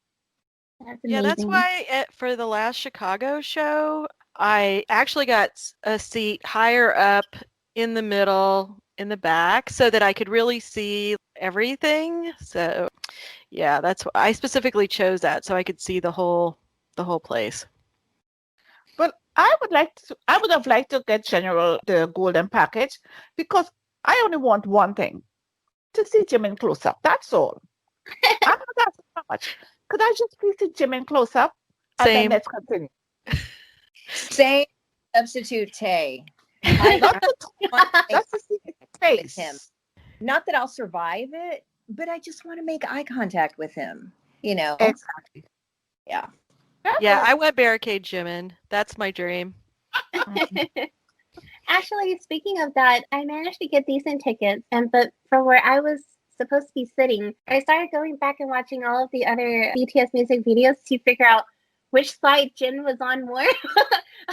That's Yeah, that's amazing. why for the last Chicago show, I actually got a seat higher up in the middle, in the back, so that I could really see everything. So, yeah, that's why I specifically chose that so I could see the whole place. But I would have liked to get General the golden package because I only want one thing, to see Jim in close up. That's all. I'm not asking how much. Could I just please see Jim in close up? And then Same. let's continue. Same substitute Tay. Not to just to see his face. him. Not that I'll survive it, but I just want to make eye contact with him. You know? Exactly. Yeah. Yeah, I went barricade Jimin. That's my dream. Actually, speaking of that, I managed to get decent tickets, but from where I was supposed to be sitting, I started going back and watching all of the other BTS music videos to figure out which side Jin was on more.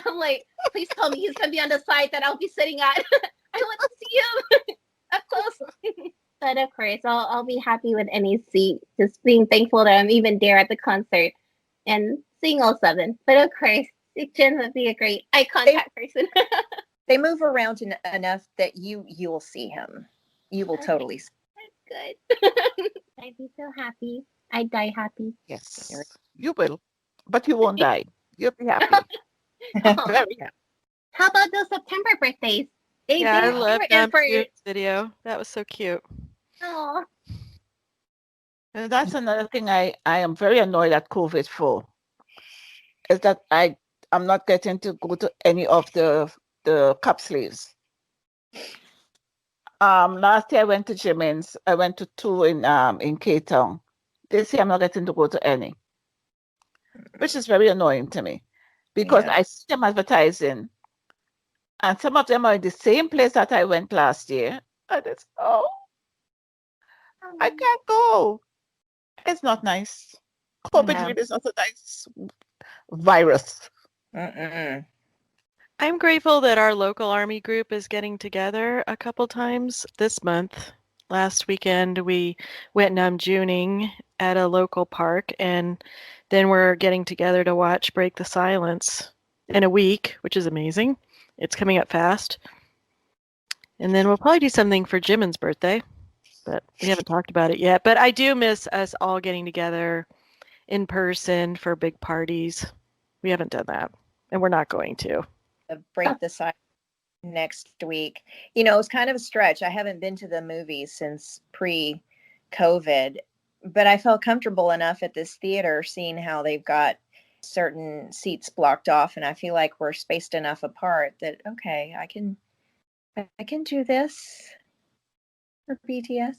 I'm like, please tell me he's gonna be on the side that I'll be sitting at. I want to see him up close. But of course, I'll be happy with any seat. Just being thankful that I'm even there at the concert and seeing all seven. But of course, Jin would be a great eye contact person. They move around enough that you will see him. You will totally see That's good. I'd be so happy. I'd die happy. Yes. You will. But you won't die. You'll be happy. Oh, Very happy. how about those September birthdays? Yeah, I they love were in for Namjoon's video. That was so cute. Oh, And that's another thing I am very annoyed at COVID for. Is that I'm not getting to go to any of the cup sleeves. Last year I went to Jimin's. I went to two in Cape Town. This year I'm not getting to go to any, which is very annoying to me because Yeah. I see them advertising, and some of them are in the same place that I went last year, and it's I can't go. It's not nice. COVID No. really is not a nice virus. Mm-mm. I'm grateful that our local Army group is getting together a couple times this month. Last weekend, we went Namjooning at a local park, and then we're getting together to watch Break the Silence in a week, which is amazing. It's coming up fast. And then we'll probably do something for Jimin's birthday, but we haven't talked about it yet. But I do miss us all getting together in person for big parties. We haven't done that, and we're not going to. Break the side next week. You know, it's kind of a stretch. I haven't been to the movies since pre-COVID, but I felt comfortable enough at this theater seeing how they've got certain seats blocked off, and I feel like we're spaced enough apart that okay, I can do this for BTS.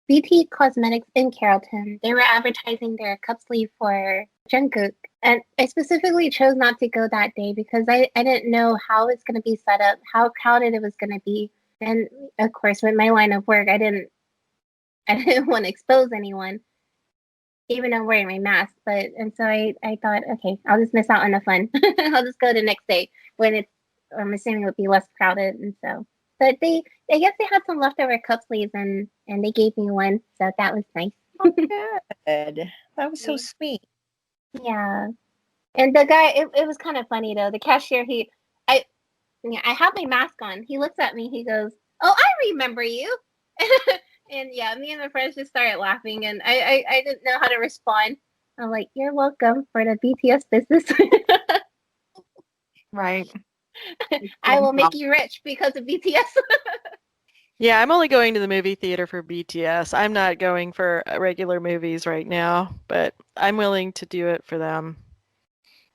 BT Cosmetics in Carrollton. They were advertising their cup sleeve for Jungkook. And I specifically chose not to go that day because I didn't know how it's going to be set up, how crowded it was going to be. And of course, with my line of work, I didn't want to expose anyone, even though I'm wearing my mask. And so I thought, okay, I'll just miss out on the fun. I'll just go the next day when I'm assuming it would be less crowded. And so, but I guess they had some leftover cup sleeves and they gave me one. So that was nice. Good. That was so sweet. Yeah. And the guy, it was kind of funny though. The cashier, I have my mask on. He looks at me. He goes, "Oh, I remember you." And yeah, me and my friends just started laughing, and I didn't know how to respond. I'm like, "You're welcome for the BTS business. Right. I will make you rich because of BTS." Yeah, I'm only going to the movie theater for BTS. I'm not going for regular movies right now, but I'm willing to do it for them.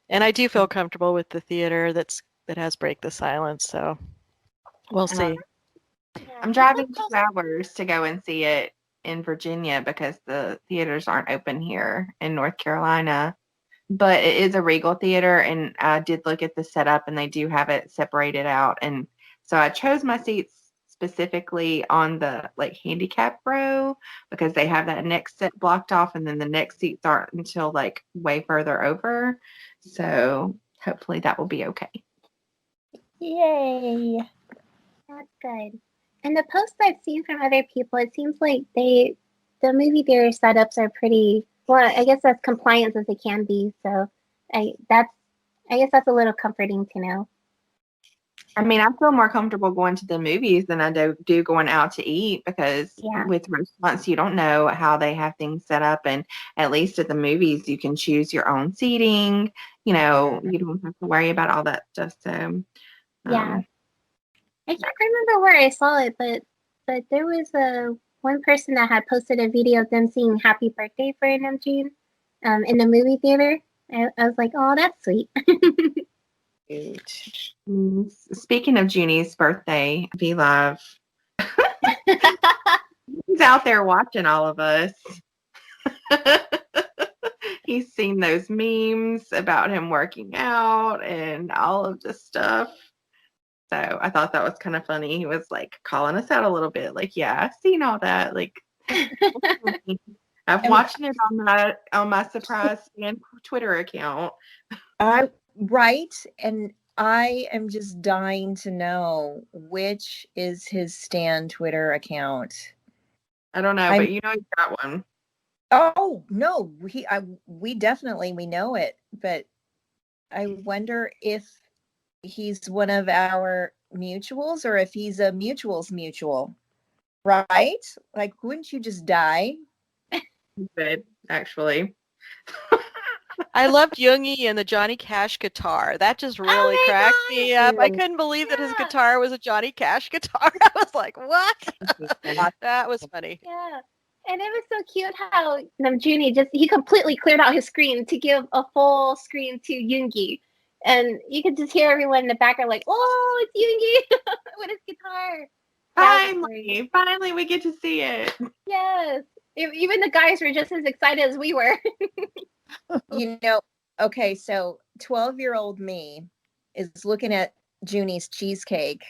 And I do feel comfortable with the theater that's that has Break the Silence. So we'll see. I'm driving 2 hours to go and see it in Virginia because the theaters aren't open here in North Carolina. But it is a Regal theater, and I did look at the setup, and they do have it separated out. And so I chose my seats specifically on the like handicap row because they have that next set blocked off, and then the next seats aren't until like way further over. So hopefully that will be okay. Yay. That's good. And the posts I've seen from other people, it seems like the movie theater setups are pretty well. I guess as compliant as they can be. So I guess that's a little comforting to know. I mean, I feel more comfortable going to the movies than I do going out to eat because with restaurants, you don't know how they have things set up. And at least at the movies, you can choose your own seating. You know, you don't have to worry about all that stuff. So, yeah. I can't remember where I saw it, but there was one person that had posted a video of them singing "Happy Birthday" for Namjoon in the movie theater. I was like, oh, that's sweet. Speaking of Junie's birthday, V-Love, he's out there watching all of us. He's seen those memes about him working out and all of this stuff. So I thought that was kind of funny. He was like calling us out a little bit. Like, yeah, I've seen all that. Like, I'm watching it on my surprise and Twitter account. Right. And I am just dying to know which is his Stan Twitter account. I don't know, but you know he's got one. Oh no, we definitely know it, but I wonder if he's one of our mutuals or if he's a mutual's mutual, right? Like, wouldn't you just die? Good, actually. I loved Yoongi and the Johnny Cash guitar. That just really cracked me up. I couldn't believe that his guitar was a Johnny Cash guitar. I was like, what? That was funny. Yeah. And it was so cute how Namjoon he completely cleared out his screen to give a full screen to Yoongi. And you could just hear everyone in the background like, oh, it's Yoongi with his guitar. Finally we get to see it. Yes. Even the guys were just as excited as we were. You know, okay, so 12-year-old me is looking at Junie's cheesecake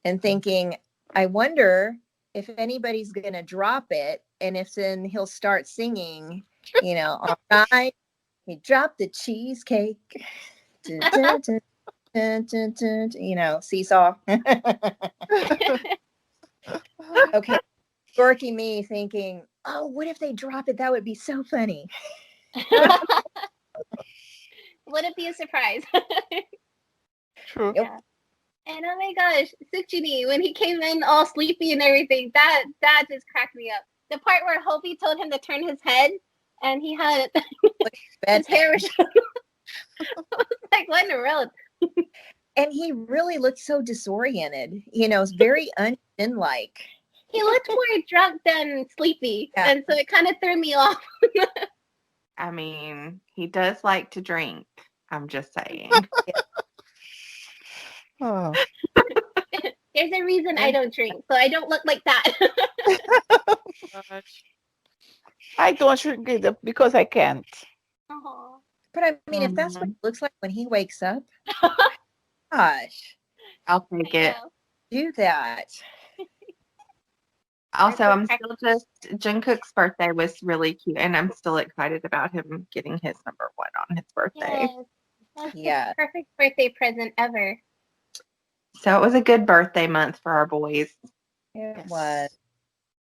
and thinking, I wonder if anybody's going to drop it, and if then he'll start singing, you know, all right, he dropped the cheesecake. Dun, dun, dun, dun, dun, dun, you know, seesaw. Okay, dorky me thinking, oh, what if they drop it? That would be so funny. Would it be a surprise? True. Yeah. And oh my gosh, Sukjini, when he came in all sleepy and everything, that just cracked me up. The part where Hopi told him to turn his head and he had his hair was like, what in the world? And he really looked so disoriented, you know, very un-like. He looked more drunk than sleepy. Yeah. And so it kind of threw me off. I mean, he does like to drink. I'm just saying. Oh. There's a reason I don't drink, so I don't look like that. I don't drink either because I can't. Aww. But I mean, if that's what it looks like when he wakes up, gosh, I'll take it. Do that. Also, I'm still Jungkook's birthday was really cute, and I'm still excited about him getting his #1 on his birthday. Yes. That's the perfect birthday present ever. So it was a good birthday month for our boys. It was.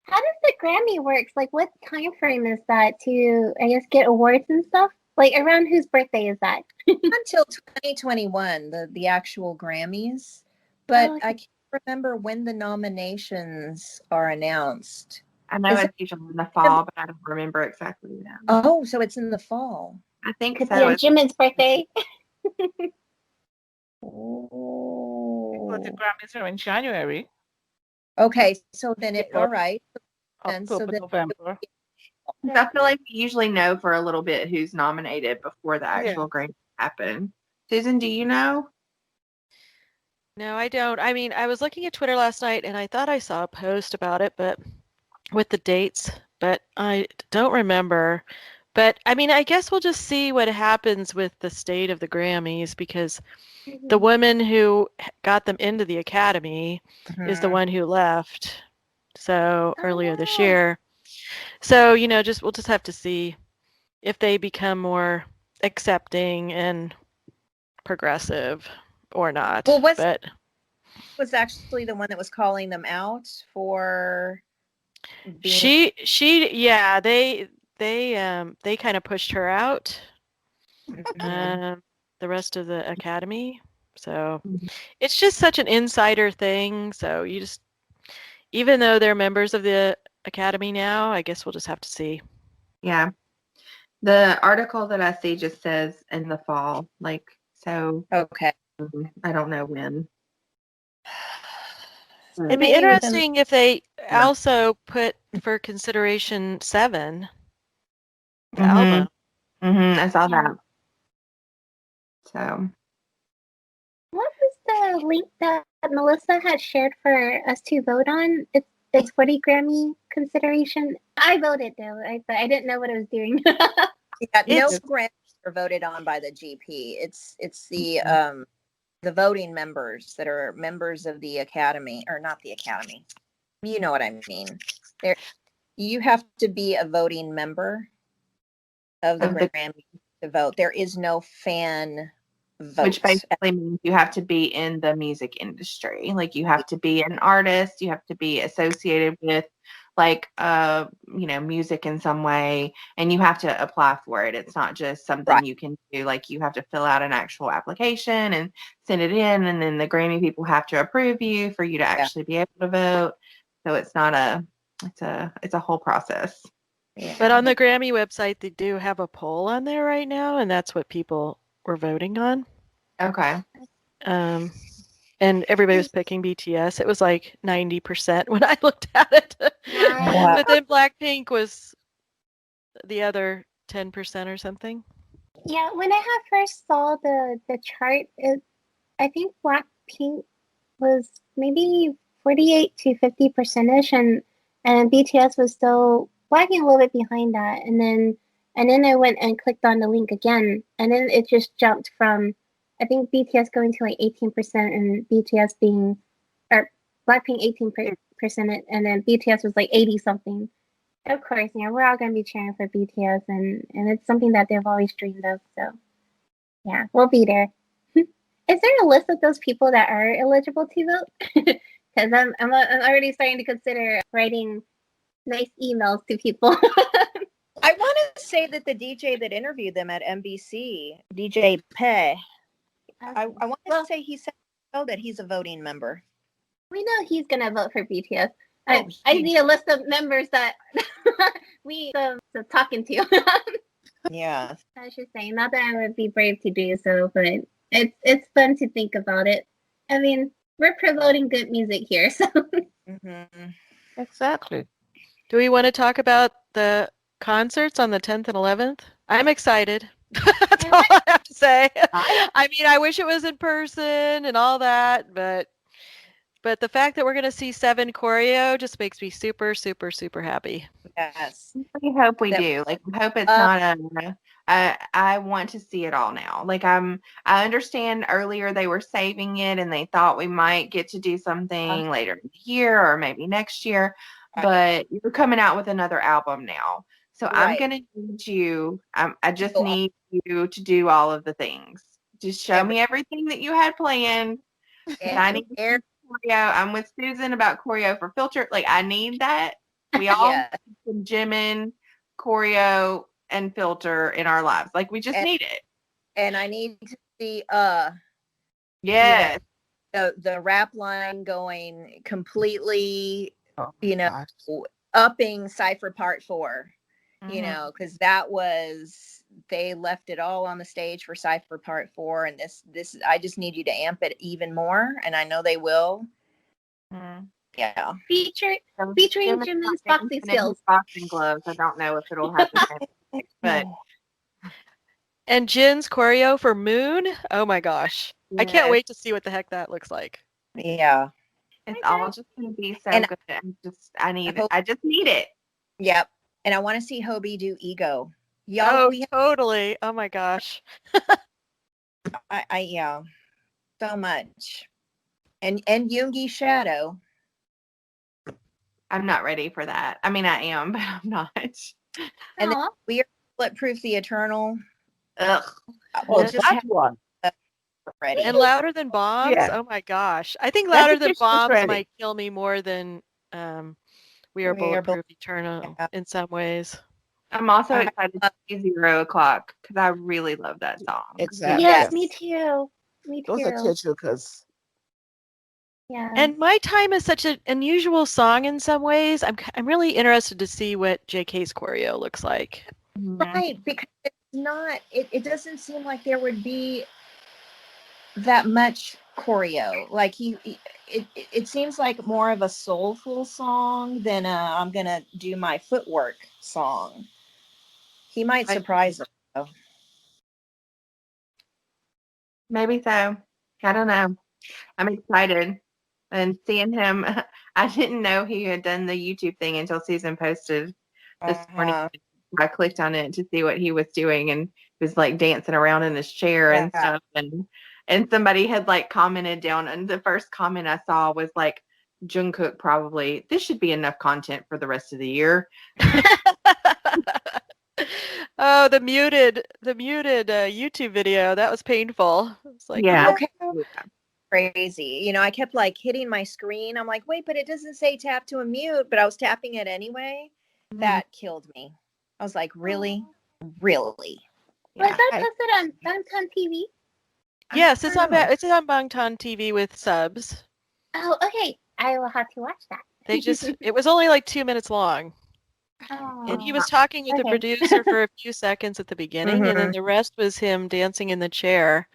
How does the Grammy works? Like, what time frame is that to, I guess, get awards and stuff? Like, around whose birthday is that? Until 2021, the actual Grammys. But I can't remember when the nominations are announced. I know it's usually in the fall, but I don't remember exactly when. Oh, so it's in the fall. I think so. Yeah, Jimin's birthday. Because the Grammys are in January. Okay, so then all right. October, November. I feel like we usually know for a little bit who's nominated before the actual Grammys happen. Susan, do you know? No, I don't. I mean, I was looking at Twitter last night and I thought I saw a post about it, but with the dates, but I don't remember. But I mean, I guess we'll just see what happens with the state of the Grammys because the Mhm. woman who got them into the Academy is the Mhm. one who left. So earlier this Oh, year. So, just we'll just have to see if they become more accepting and progressive or not. Well, West But was actually the one that was calling them out for being. yeah, they kind of pushed her out, Mhm. the rest of the Academy. So it's just such an insider thing. So even though they're members of the Academy now, I guess we'll just have to see. Yeah. The article that I see just says in the fall, like, so Okay. I don't know when. It'd be Maybe within. interesting if they Yeah. also put for consideration Seven, the Mm-hmm. album. Mm-hmm. I saw yeah. that. So, What was the link that Melissa had shared for us to vote on? It's 40 Grammy consideration. I voted though, but I didn't know what I was doing. Yeah, no It's grants are voted on by the GP. It's the voting members that are members of the Academy, or not the Academy. You know what I mean. There, you have to be a voting member of the of the Grammy to vote. There is no fan which vote. basically means you have to be in the music industry. Like you have to be an artist, you have to be associated with like music in some way, and you have to apply for it. It's not just something Right. you can do. Like you have to fill out an actual application and send it in, and then the Grammy people have to approve you for you to Yeah. actually be able to vote. So it's not it's a whole process. Yeah. But on the Grammy website, they do have a poll on there right now, and that's what people were voting on. Okay. Um, and everybody was picking BTS. It was like 90% when I looked at it. Wow. But then Blackpink was the other 10% or something. Yeah, when I had first saw the chart, I think Blackpink was maybe 48 to 50% and BTS was still lagging a little bit behind that. And then I went and clicked on the link again, and then it just jumped from I think BTS going to like 18% and BTS being or Blackpink 18% and then BTS was like 80 something. Of course, we're all gonna be cheering for BTS and it's something that they've always dreamed of. So yeah, we'll be there. Is there a list of those people that are eligible to vote? Because I'm already starting to consider writing nice emails to people. I want to say that the DJ that interviewed them at NBC, DJ Pei, I want to Well, say he said that he's a voting member. we know he's gonna vote for BTS. Oh, I need a list of members that we talking to. Yeah. I should say, not that I would be brave to do so, but it's fun to think about it. I mean, we're promoting good music here, so Mm-hmm. Exactly. Do we want to talk about the concerts on the 10th and 11th? I'm excited. That's all I have to say. I mean, I wish it was in person and all that, but the fact that we're going to see Seven choreo just makes me super, super, super happy. Yes. We hope we That- do. Like, we hope it's not I want to see it all now. Like, I understand earlier they were saving it and they thought we might get to do something later in the year or maybe next year, but you're coming out with another album now. So I'm Right. going to need you, I just Go on. need you to do all of the things. Just show me everything that you had planned. And I need to see choreo. I'm with Susan about choreo for Filter. Like, I need that. We all Yeah. need some Jimin, choreo, and Filter in our lives. Like, we just And- need it. And I need to see Yes. the rap line going completely, Oh, upping Cypher Part 4. Mhm. Because that was, they left it all on the stage for Cypher Part 4, and this I just need you to amp it even more, and I know they will. Mhm. Yeah. featuring Jimin's Jimin's not boxing dancing in his skills. boxing gloves. I don't know if it'll have the same effect, but And Jin's choreo for Moon, oh my gosh. I can't Yes. wait to see what the heck that looks like. Yeah. It's all just gonna be so And good. hope- I just need it. Yep. And I want to see Hobie do Ego. Y'all, Oh, totally. Oh my gosh. yeah, so much. And Yoongi Shadow. I'm not ready for that. I mean, I am, but I'm not. And then Aw. we are Bulletproof the Eternal. Ugh. Oh, We'll just that have one. it ready. And Louder Than Bombs? Yeah. Oh my gosh. I think That's Louder Than officially Bombs ready. might kill me more than We Are We Are Bulletproof Eternal Yeah. in some ways. I'm also I excited to see 0 o'clock because I really love that song. Exactly. Yes, me too. Me Those are too. tearjerkers. Yeah. And My Time is such an unusual song in some ways. I'm really interested to see what JK's choreo looks like. Right, because it's not, it doesn't seem like there would be that much choreo. Like it seems like more of a soulful song than a I'm gonna do my footwork song. He might I- surprise us though. Maybe so. I don't know. I'm excited. And seeing him, I didn't know he had done the YouTube thing until Susan posted this morning. I clicked on it to see what he was doing, and he was like dancing around in his chair and Yeah. stuff. And somebody had like commented down, and the first comment I saw was like, Jungkook probably, this should be enough content for the rest of the year. Oh, the muted YouTube video. That was painful. It's like, Yeah. Okay. Crazy. You know, I kept like hitting my screen. I'm like, wait, but it doesn't say tap to unmute, but I was tapping it anyway. That killed me. I was like, really? Really? Was Yeah. that posted on Downtown TV? yes, it's on know. it's on Bangtan TV with subs. Oh, okay. I will have to watch that. It was only like 2 minutes long. And he Oh, was talking with the okay. producer for a few seconds at the beginning, and then Mhm. the rest was him dancing in the chair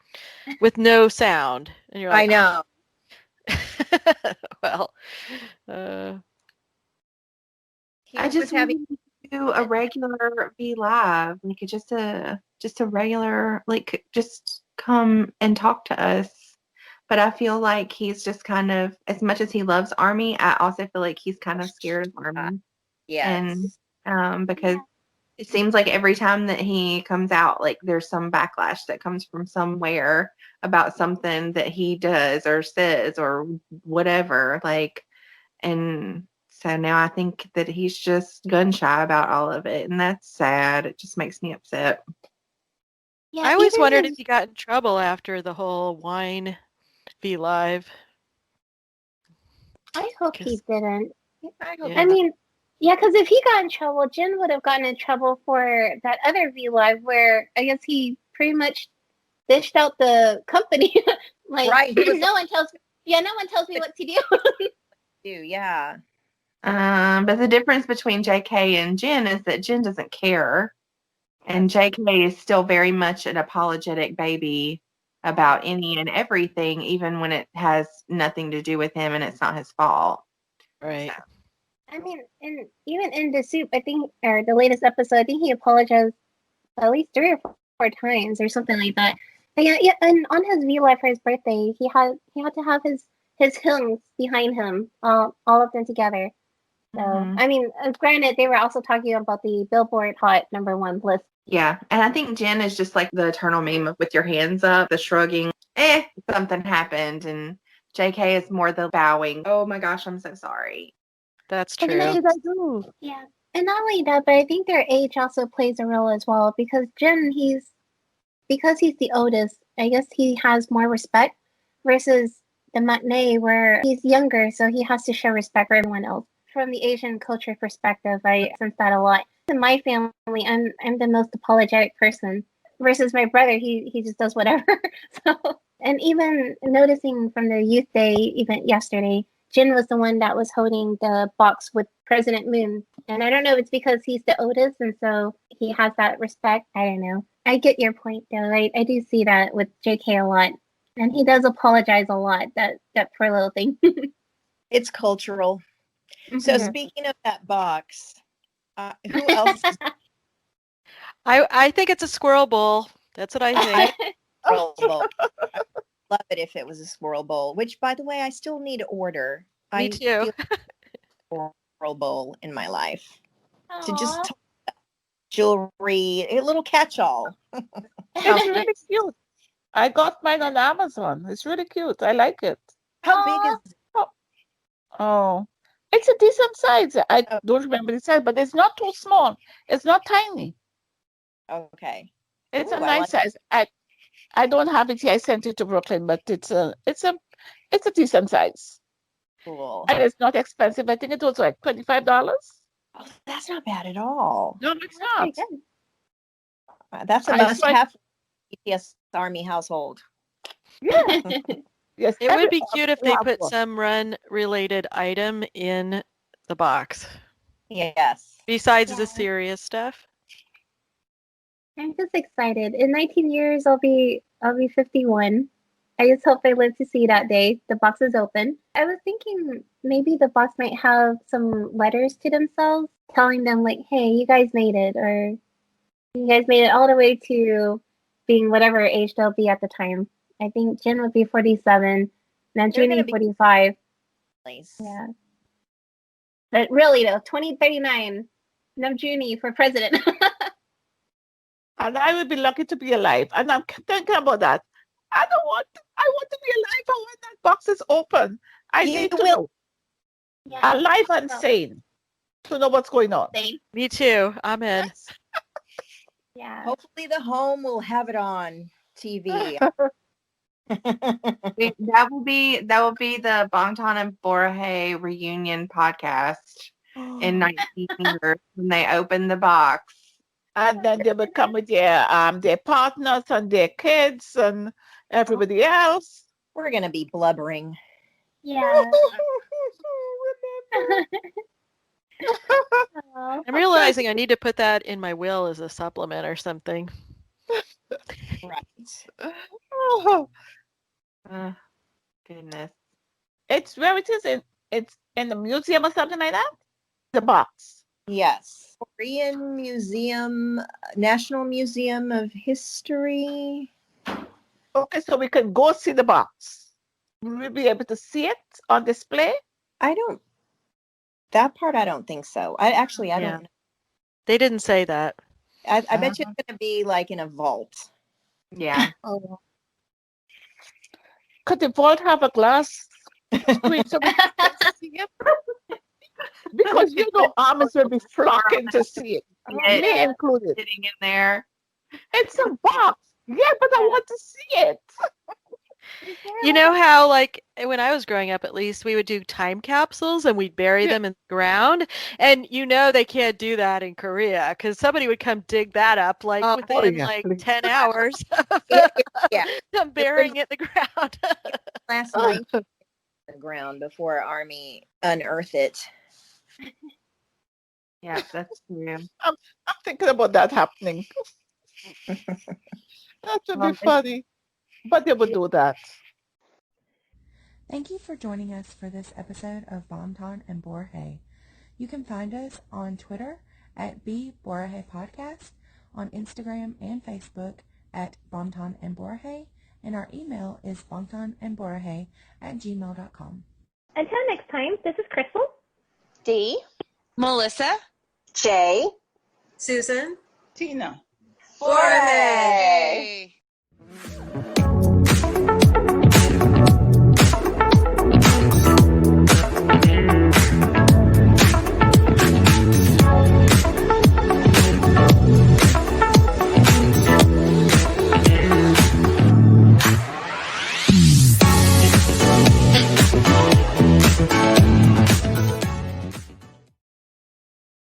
with no sound. And you're I like, know. well, uh, He I was just having wanted to do a regular V Live, like just a regular, like just come and talk to us. But I feel like he's just kind of, as much as he loves Army, I also feel like he's kind of scared of Army. yes. And because it seems like every time that he comes out, like there's some backlash that comes from somewhere about something that he does or says or whatever. Like, and so now I think that he's just gun shy about all of it. And that's sad. It just makes me upset. yeah. I always even wondered his- if he got in trouble after the whole wine V Live. I hope he didn't. I hope Yeah. I mean, yeah, because if he got in trouble, Jin would have gotten in trouble for that other V Live where I guess he pretty much dished out the company. Like, Right, he was no one tells me what to do. do, yeah. But the difference between JK and Jen is that Jen doesn't care. And JK is still very much an apologetic baby about any and everything, even when it has nothing to do with him and it's not his fault. Right. I mean, even in the soup, I think, or the latest episode, I think he apologized at least 3 or 4 times or something like that. But yeah, and on his V Live for his birthday, he had to have his hymns behind him, all of them together. So Mhm. I mean, granted, they were also talking about the Billboard Hot #1 list. Yeah. And I think Jen is just like the eternal meme of with your hands up, the shrugging, something happened. And JK is more the bowing. Oh my gosh, I'm so sorry. That's And true. then yeah, and not only that, but I think their age also plays a role as well because Jin, because he's the oldest, I guess he has more respect versus the matinee where he's younger, so he has to show respect for everyone else. From the Asian culture perspective, I sense that a lot. In my family, I'm the most apologetic person versus my brother. He just does whatever. So, and even noticing from the youth day event yesterday, Jin was the one that was holding the box with President Moon. And I don't know if it's because he's the oldest and so he has that respect. I don't know. I get your point though. I do see that with JK a lot. And he does apologize a lot, that poor little thing. It's cultural. So Mhm. speaking of that box, who else is I think it's a squirrel bowl. That's what I think. vulnerable? love it if it was a swirl bowl, which, by the way, I still need to order. Me too. feel a swirl bowl in my life to just Aw. talk jewelry, a little catch-all. It's really cute. I got mine on Amazon. It's really cute. I like it. How big is it? Oh, it's a decent size. I Oh. don't remember the size, but it's not too small. It's not tiny. Okay. It's Ooh, a I nice like size. I don't have it here. I sent it to Brooklyn, but it's a decent size. cool. And it's not expensive. I think it was like $25. Oh, that's not bad at all. No, it's That's pretty not. good. That's a I must-have for EPS Army household. Yeah. Yes. It would be cute if will they have put one. some run-related item in the box, Yes. besides Yeah. the serious stuff. I'm just excited. In 19 years, I'll be 51. I just hope I live to see that day. The box is open. I was thinking maybe the box might have some letters to themselves, telling them like, "Hey, you guys made it," or "You guys made it all the way to being whatever age they'll be at the time." I think Jen would be 47, They're Nanjuni gonna be 45. nice. Yeah. But really though, 2039, Namjoon for president. And I would be lucky to be alive. And I'm thinking about that. I want to be alive for when that box is open. I You need to will. know. Yeah. Alive and Well, sane to know what's going on. same. Me too. I'm in. Yeah. Hopefully the home will have it on TV. That will be the Bangtan and Borhe reunion podcast in 19 years when they open the box. And then they will come with their partners and their kids and everybody else. We're gonna be blubbering. Yeah. Aw. I'm realizing I need to put that in my will as a supplement or something. Right. Oh, Goodness. it's where it is it's in the museum or something like that. The box. Yes. Korean Museum, National Museum of History. Okay, so we can go see the box. Will we be able to see it on display? That part I don't think so. I Yeah. don't know. They didn't say that. I bet you it's gonna be like in a vault. Yeah. Oh. Could the vault have a glass screen so we can see it? Because you know armies will be flocking to see it. Yeah. Me included. Sitting in there. It's a box. Yeah, but I want to see it. You know how, like, when I was growing up, at least, we would do time capsules and we'd bury Yeah. them in the ground. And you know they can't do that in Korea because somebody would come dig that up like Oh, within yeah, like please. 10 hours of Yeah. them burying it in the ground. Last night on the ground before Army unearth it. Yeah, that's true. I'm thinking about that happening. That would be funny. But they would do that. Thank you for joining us for this episode of Bangtan and Borhe. You can find us on Twitter at BBorhe Podcast, on Instagram and Facebook at Bangtan and Borhe, and our email is bangtanandborhe@gmail.com. Until next time, this is Crystal. D. Melissa. J. Susan. Tina. Borhe.